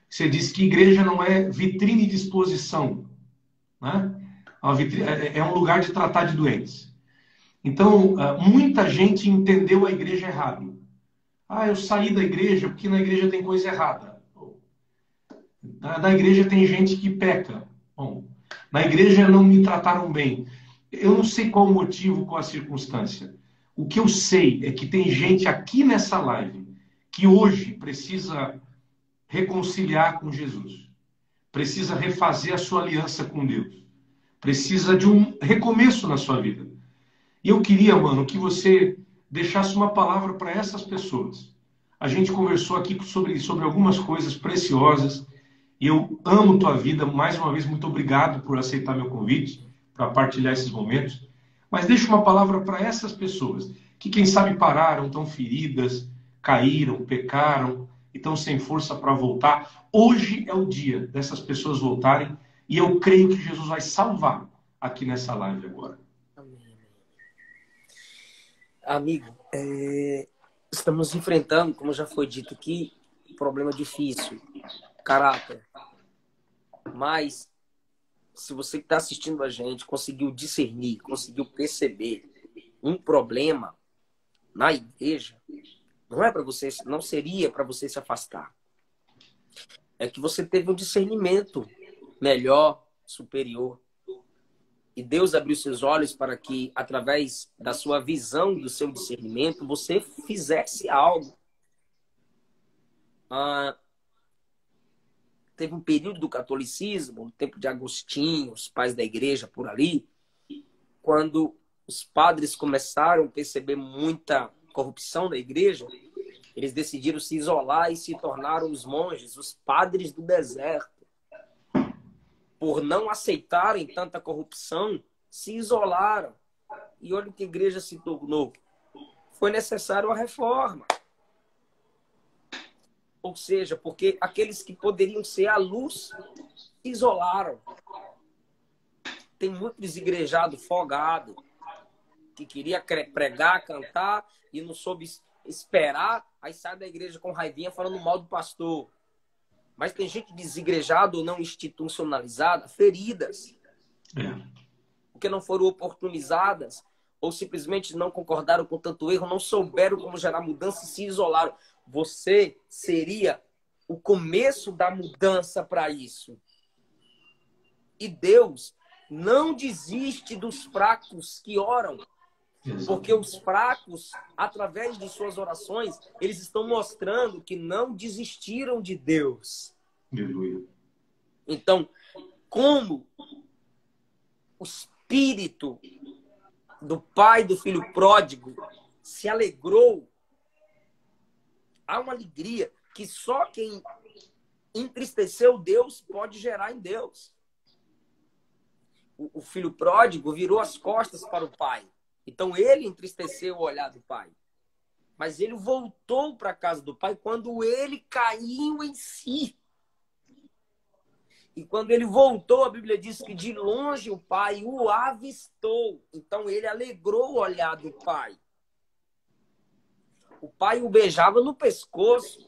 Você disse que igreja não é vitrine de exposição, né? É um lugar de tratar de doentes. Então, muita gente entendeu a igreja errado. Eu saí da igreja porque na igreja tem coisa errada. Na igreja tem gente que peca. Bom, na igreja não me trataram bem. Eu não sei qual o motivo, qual a circunstância. O que eu sei é que tem gente aqui nessa live que hoje precisa reconciliar com Jesus. Precisa refazer a sua aliança com Deus. Precisa de um recomeço na sua vida. E eu queria, mano, que você deixasse uma palavra para essas pessoas. A gente conversou aqui sobre algumas coisas preciosas. E eu amo tua vida. Mais uma vez, muito obrigado por aceitar meu convite para partilhar esses momentos. Mas deixa uma palavra para essas pessoas que, quem sabe, pararam, estão feridas, caíram, pecaram e estão sem força para voltar. Hoje é o dia dessas pessoas voltarem e eu creio que Jesus vai salvar aqui nessa live agora.
Amém. Amigo, estamos enfrentando, como já foi dito aqui, um problema difícil, caráter. Mas se você que está assistindo a gente conseguiu discernir, conseguiu perceber um problema na igreja, não seria para você se afastar. É que você teve um discernimento melhor, superior. E Deus abriu seus olhos para que, através da sua visão, do seu discernimento, você fizesse algo. Teve um período do catolicismo, no tempo de Agostinho, os pais da igreja por ali, quando os padres começaram a perceber muita corrupção na igreja, eles decidiram se isolar e se tornaram os monges, os padres do deserto. Por não aceitarem tanta corrupção, se isolaram. E olha o que a igreja se tornou. Foi necessário a reforma. Ou seja, porque aqueles que poderiam ser a luz se isolaram. Tem muito desigrejado, folgado, que queria pregar, cantar e não soube esperar, aí sai da igreja com raivinha falando mal do pastor. Mas tem gente desigrejada ou não institucionalizada, feridas, porque não foram oportunizadas ou simplesmente não concordaram com tanto erro, não souberam como gerar mudança e se isolaram. Você seria o começo da mudança para isso. E Deus não desiste dos fracos que oram. Porque os fracos, através de suas orações, eles estão mostrando que não desistiram de Deus.
Aleluia.
Então, como o espírito do pai do filho pródigo se alegrou, há uma alegria que só quem entristeceu Deus pode gerar em Deus. O filho pródigo virou as costas para o pai. Então ele entristeceu o olhar do pai. Mas ele voltou para a casa do pai quando ele caiu em si. E quando ele voltou, a Bíblia diz que de longe o pai o avistou. Então ele alegrou o olhar do pai. O pai o beijava no pescoço.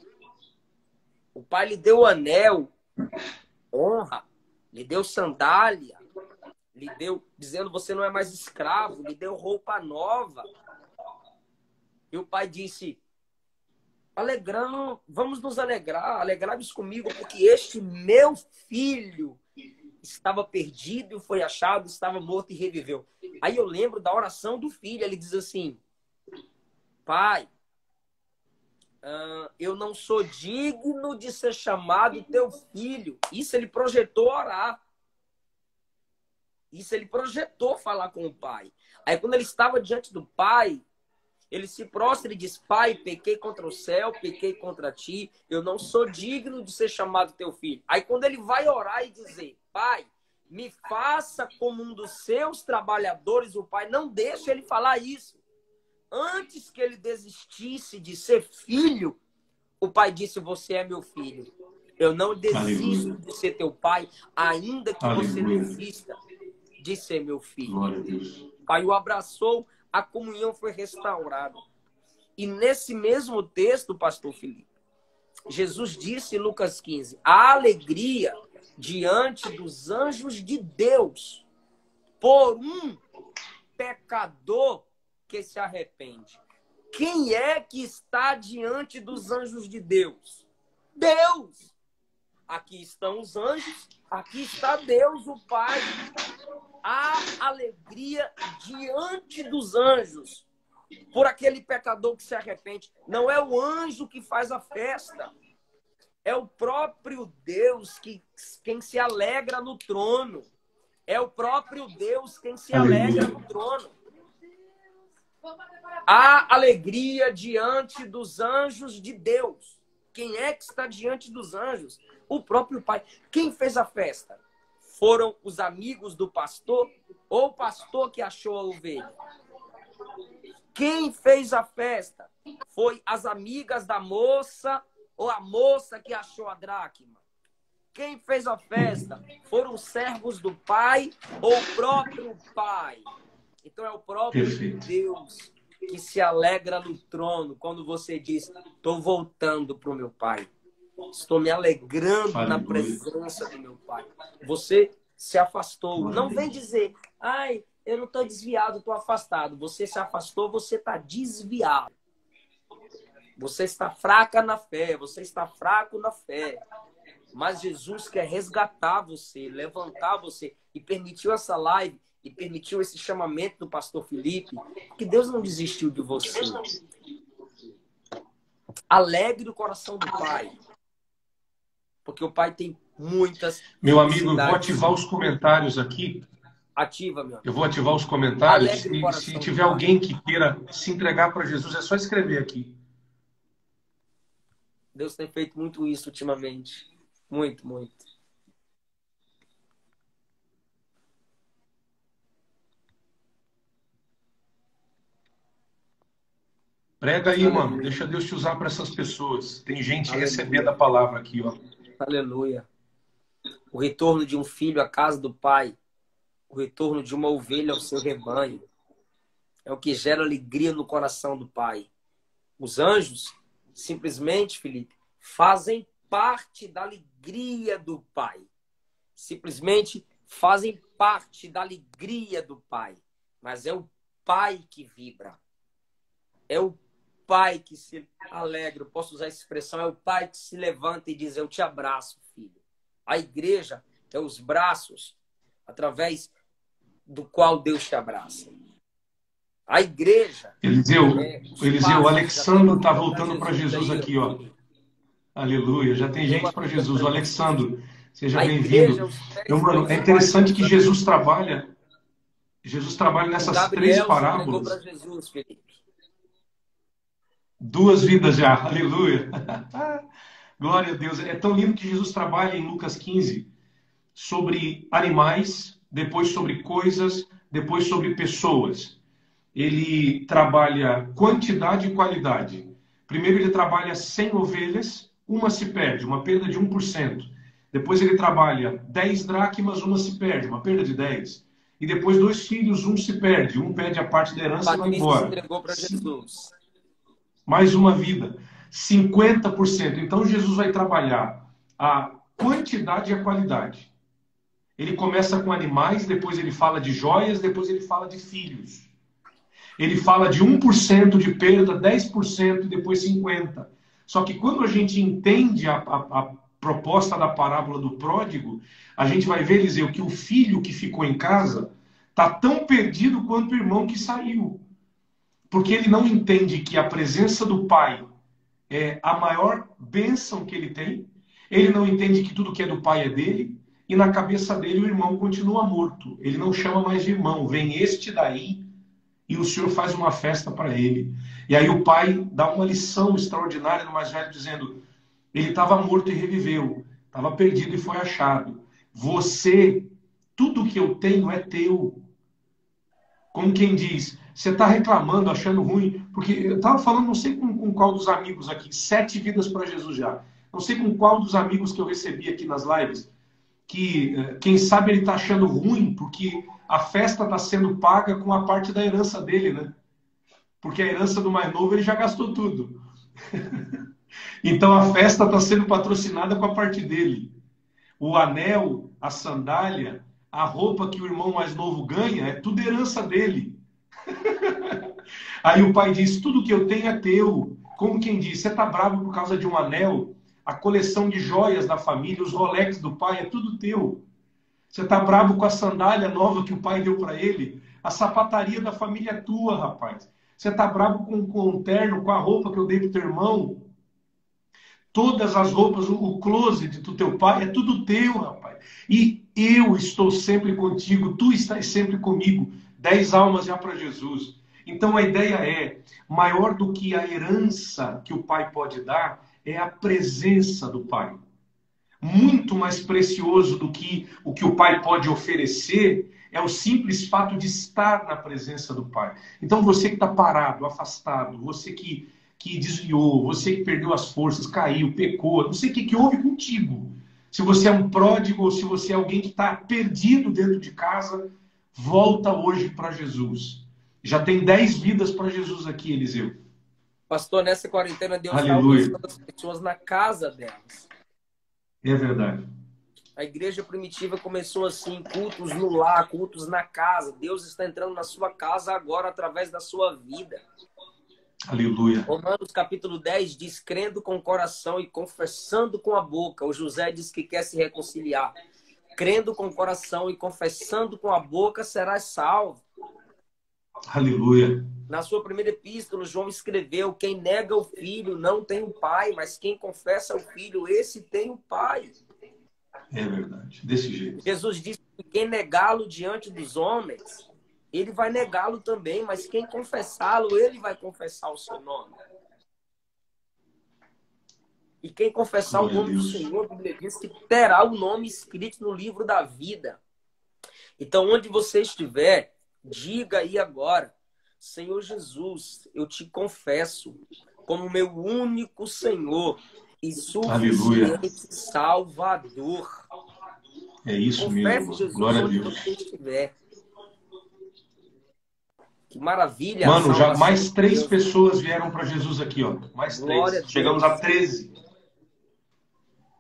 O pai lhe deu anel, honra, lhe deu sandália, lhe deu, dizendo você não é mais escravo, lhe deu roupa nova. E o pai disse, alegrando, vamos nos alegrar, alegrai-vos comigo, porque este meu filho estava perdido e foi achado, estava morto e reviveu. Aí eu lembro da oração do filho, ele diz assim, pai, eu não sou digno de ser chamado teu filho. Isso ele projetou orar. Isso ele projetou falar com o pai. Aí quando ele estava diante do pai, ele se prostra e diz, pai, pequei contra o céu, pequei contra ti, eu não sou digno de ser chamado teu filho. Aí quando ele vai orar e dizer, pai, me faça como um dos seus trabalhadores, o pai não deixa ele falar isso. Antes que ele desistisse de ser filho, o pai disse, você é meu filho. Eu não desisto
Aleluia.
de ser teu pai, ainda que
Aleluia.
você desista de ser meu filho.
Glória a Deus.
O pai o abraçou, a comunhão foi restaurada. E nesse mesmo texto, pastor Felipe, Jesus disse em Lucas 15, a alegria diante dos anjos de Deus por um pecador que se arrepende. Quem é que está diante dos anjos de Deus? Deus! Aqui estão os anjos, aqui está Deus, o Pai. Há alegria diante dos anjos por aquele pecador que se arrepende. Não é o anjo que faz a festa. É o próprio Deus quem se alegra no trono. É o próprio Deus quem se alegra no trono. Há alegria diante dos anjos de Deus. Quem é que está diante dos anjos? O próprio Pai. Quem fez a festa? Foram os amigos do pastor ou o pastor que achou a ovelha? Quem fez a festa? Foi as amigas da moça ou a moça que achou a dracma? Quem fez a festa? Foram os servos do Pai ou o próprio Pai? Então é o próprio Deus que se alegra no trono quando você diz, estou voltando para o meu Pai. Estou me alegrando na presença do meu Pai. Você se afastou. Não vem dizer, ai, eu não estou desviado, estou afastado. Você se afastou, você está desviado. Você está fraca na fé, você está fraco na fé. Mas Jesus quer resgatar você, levantar você e permitiu essa live e permitiu esse chamamento do pastor Felipe, porque Deus não desistiu de você. Alegre o coração do Pai. Porque o Pai tem muitas...
Meu amigo, eu vou ativar os comentários aqui.
Ativa, meu amigo.
Eu vou ativar os comentários.
E
se tiver alguém que queira se entregar para Jesus, é só escrever aqui.
Deus tem feito muito isso ultimamente. Muito, muito.
Prega aí, mano. Deixa Deus te usar para essas pessoas. Tem gente recebendo a palavra aqui, ó.
Aleluia. O retorno de um filho à casa do pai. O retorno de uma ovelha ao seu rebanho. É o que gera alegria no coração do pai. Os anjos, simplesmente, Felipe, fazem parte da alegria do pai. Simplesmente fazem parte da alegria do pai. Mas é o pai que vibra. É o pai que se alegra. Eu posso usar essa expressão. É o pai que se levanta e diz, eu te abraço, filho. A igreja é os braços através do qual Deus te abraça. A igreja...
Eliseu, o
passos,
Alexandro está voltando para Jesus
aí,
aqui, ó. Aleluia, já tem gente para Jesus. O Alexandro, seja
a
bem-vindo.
igreja, os pés
Mano, é interessante que Jesus trabalha nessas três
Gabriel se entregou
parábolas.
para Jesus, Felipe.
2 vidas já, aleluia. Glória a Deus. É tão lindo que Jesus trabalha em Lucas 15 sobre animais, depois sobre coisas, depois sobre pessoas. Ele trabalha quantidade e qualidade. Primeiro ele trabalha 100 ovelhas, uma se perde, uma perda de 1%. Depois ele trabalha 10 dracmas, uma se perde, uma perda de 10. E depois 2 filhos, um se perde, um perde a parte da herança e vai
Patrícia se
embora.
entregou para Jesus.
Mais uma vida, 50%. Então Jesus vai trabalhar a quantidade e a qualidade. Ele começa com animais, depois ele fala de joias, depois ele fala de filhos. Ele fala de 1% de perda, 10% e depois 50%. Só que quando a gente entende a proposta da parábola do pródigo, a gente vai ver, Eliseu, que o filho que ficou em casa está tão perdido quanto o irmão que saiu. Porque ele não entende que a presença do pai é a maior bênção que ele tem. Ele não entende que tudo que é do pai é dele. E na cabeça dele o irmão continua morto. Ele não chama mais de irmão. Vem este daí e o Senhor faz uma festa para ele. E aí o pai dá uma lição extraordinária no mais velho, dizendo: ele estava morto e reviveu. Estava perdido e foi achado. Você, tudo que eu tenho é teu. Como quem diz, você está reclamando, achando ruim, porque eu estava falando, não sei com qual dos amigos aqui, 7 vidas para Jesus já. Não sei com qual dos amigos que eu recebi aqui nas lives, que quem sabe ele está achando ruim, porque a festa está sendo paga com a parte da herança dele, né? Porque a herança do mais novo ele já gastou tudo. Então a festa está sendo patrocinada com a parte dele. O anel, a sandália, a roupa que o irmão mais novo ganha, é tudo herança dele. Aí o pai diz: tudo que eu tenho é teu. Como quem diz, você está bravo por causa de um anel? A coleção de joias da família, os Rolex do pai, é tudo teu. Você está bravo com a sandália nova que o pai deu para ele? A sapataria da família é tua, rapaz. Você está bravo com o terno, com a roupa que eu dei para o teu irmão? Todas as roupas, o closet do teu pai, é tudo teu, rapaz. E eu estou sempre contigo, tu estás sempre comigo. 10 almas já para Jesus. Então a ideia é, maior do que a herança que o pai pode dar, é a presença do pai. Muito mais precioso do que o pai pode oferecer, é o simples fato de estar na presença do pai. Então você que está parado, afastado, você que desviou, você que perdeu as forças, caiu, pecou, não sei o que houve contigo. Se você é um pródigo ou se você é alguém que está perdido dentro de casa, volta hoje para Jesus. Já tem 10 vidas para Jesus aqui, Eliseu.
Pastor, nessa quarentena Deus está
Aleluia.
alcançando as pessoas na casa delas.
É verdade.
A igreja primitiva começou assim, cultos no lar, cultos na casa. Deus está entrando na sua casa agora através da sua vida.
Aleluia.
Romanos capítulo 10 diz: crendo com o coração e confessando com a boca. O José diz que quer se reconciliar. Crendo com o coração e confessando com a boca serás salvo.
Aleluia.
Na sua primeira epístola, João escreveu: quem nega o filho não tem o pai, mas quem confessa o filho, esse tem o pai.
É verdade, desse jeito.
Jesus disse que quem negá-lo diante dos homens, ele vai negá-lo também, mas quem confessá-lo, ele vai confessar o seu nome. E quem confessar o nome do Senhor, a Bíblia diz que terá o nome escrito no livro da vida. Então, onde você estiver, diga aí agora: Senhor Jesus, eu te confesso como meu único Senhor e suficiente Salvador.
É isso
Confesse,
mesmo.
Jesus,
Glória a
onde
Deus.
você estiver. Que maravilha.
Mano, já mais 3
Deus.
pessoas vieram para Jesus aqui, ó. Mais 3. Chegamos a 13.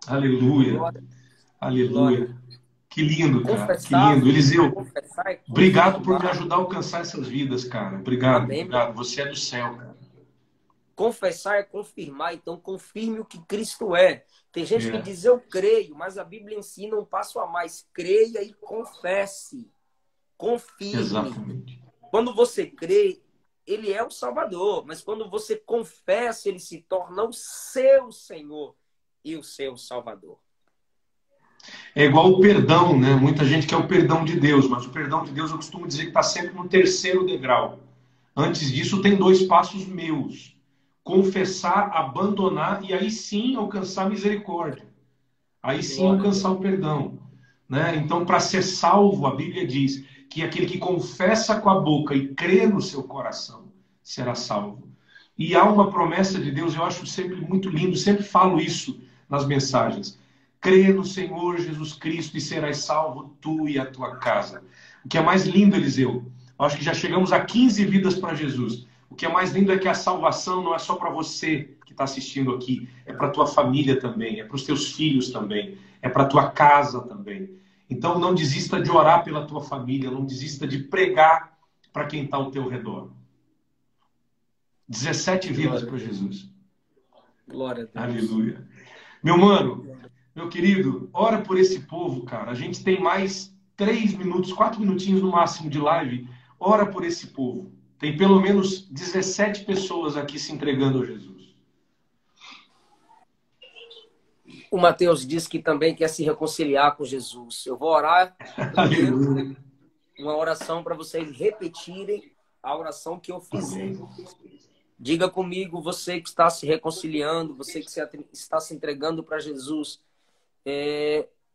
Aleluia.
Glória.
Aleluia.
Glória.
Que lindo, cara. Que lindo. Eliseu,
Confessar,
obrigado por me ajudar a alcançar essas vidas, cara. Obrigado.
Amém.
Obrigado. Você é do céu, cara.
Confessar é confirmar, então confirme o que Cristo é. Tem gente que diz eu creio, mas a Bíblia ensina um passo a mais. Creia e confesse. Confirme.
Exatamente.
Quando você crê, ele é o Salvador, mas quando você confessa, ele se torna o seu Senhor e o seu Salvador.
É igual o perdão, né? Muita gente quer o perdão de Deus, mas o perdão de Deus eu costumo dizer que está sempre no terceiro degrau. Antes disso tem 2 passos meus. Confessar, abandonar e aí sim alcançar a misericórdia. Aí sim alcançar o perdão. Né? Então, para ser salvo, a Bíblia diz que aquele que confessa com a boca e crê no seu coração será salvo. E há uma promessa de Deus, eu acho sempre muito lindo, sempre falo isso nas mensagens. Crê no Senhor Jesus Cristo e serás salvo tu e a tua casa. O que é mais lindo, Eliseu, eu acho que já chegamos a 15 vidas para Jesus. O que é mais lindo é que a salvação não é só para você que está assistindo aqui, é para a tua família também, é para os teus filhos também, é para a tua casa também. Então não desista de orar pela tua família, não desista de pregar para quem está ao teu redor. 17 vidas para Jesus.
Glória a Deus.
Aleluia. Meu mano, meu querido, ora por esse povo, cara. A gente tem mais 3 minutos, 4 minutinhos no máximo de live. Ora por esse povo. Tem pelo menos 17 pessoas aqui se entregando a Jesus.
O Mateus diz que também quer se reconciliar com Jesus. Eu vou orar primeiro, uma oração para vocês repetirem a oração que eu fizer. Diga comigo, você que está se reconciliando, você que está se entregando para Jesus.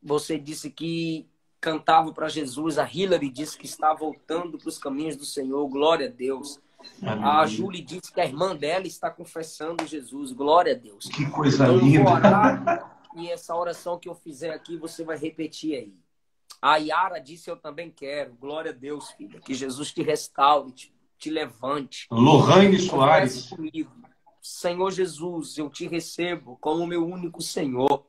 Você disse que cantava para Jesus, a Hillary disse que está voltando para os caminhos do Senhor, glória a Deus. A Julie disse que a irmã dela está confessando Jesus, glória a Deus.
Que coisa
então,
linda.
Eu vou orar, e essa oração que eu fizer aqui, você vai repetir aí. A Yara disse, eu também quero, glória a Deus, filha, que Jesus te restaure, te levante.
Lohane Soares.
Comigo. Senhor Jesus, eu te recebo como meu único Senhor,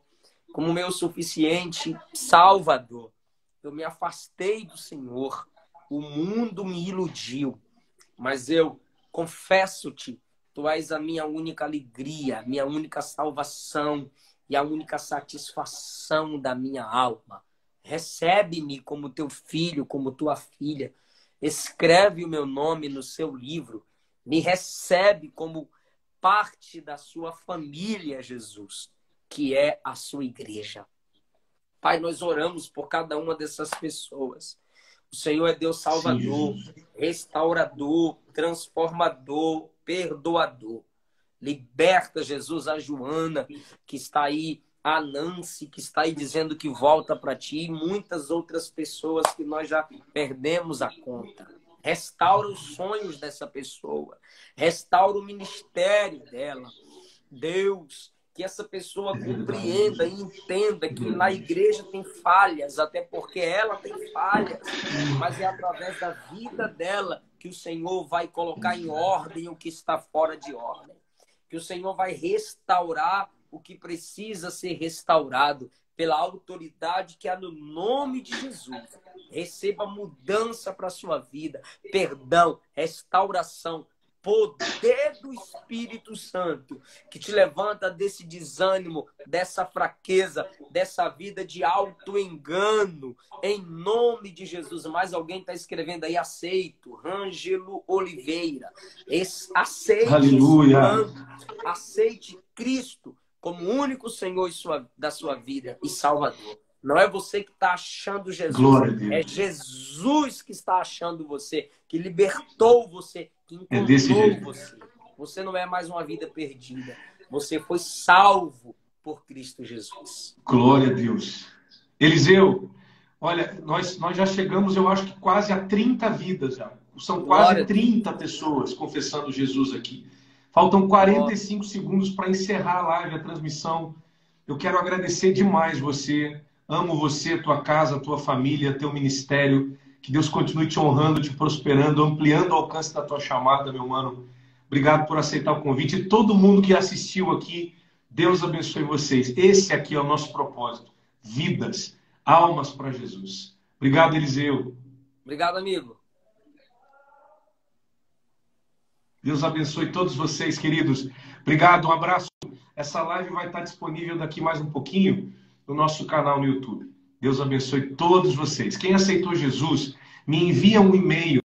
como meu suficiente Salvador. Eu me afastei do Senhor, o mundo me iludiu, mas eu confesso-te, tu és a minha única alegria, minha única salvação e a única satisfação da minha alma. Recebe-me como teu filho, como tua filha. Escreve o meu nome no seu livro. Me recebe como parte da sua família, Jesus, que é a sua igreja. Pai, nós oramos por cada uma dessas pessoas. O Senhor é Deus salvador, restaurador, transformador, perdoador. Liberta, Jesus, a Joana, que está aí, a Nancy, que está aí dizendo que volta para ti, e muitas outras pessoas que nós já perdemos a conta. Restaura os sonhos dessa pessoa, restaura o ministério dela. Deus, que essa pessoa compreenda e entenda que na igreja tem falhas, até porque ela tem falhas, mas é através da vida dela que o Senhor vai colocar em ordem o que está fora de ordem. Que o Senhor vai restaurar o que precisa ser restaurado pela autoridade que há no nome de Jesus. Receba mudança para a sua vida, perdão, restauração, poder do Espírito Santo, que te levanta desse desânimo, dessa fraqueza, dessa vida de auto-engano, em nome de Jesus. Mais alguém está escrevendo aí, aceito, Ângelo Oliveira. Aceite,
aleluia.
Aceite Cristo como único Senhor da sua vida e Salvador. Não é você que está achando Jesus, é Jesus que está achando você, que libertou você, que encontrou você. Você não é mais uma vida perdida. Você foi salvo por Cristo Jesus.
Glória a Deus. Eliseu, olha, nós já chegamos, eu acho que quase a 30 vidas já. São quase 30 pessoas confessando Jesus aqui. Faltam 45 segundos para encerrar a live, a transmissão. Eu quero agradecer demais você. Amo você, tua casa, tua família, teu ministério. Que Deus continue te honrando, te prosperando, ampliando o alcance da tua chamada, meu mano. Obrigado por aceitar o convite. E todo mundo que assistiu aqui, Deus abençoe vocês. Esse aqui é o nosso propósito. Vidas, almas para Jesus. Obrigado, Eliseu.
Obrigado, amigo.
Deus abençoe todos vocês, queridos. Obrigado, um abraço. Essa live vai estar disponível daqui mais um pouquinho no nosso canal no YouTube. Deus abençoe todos vocês. Quem aceitou Jesus, me envia um e-mail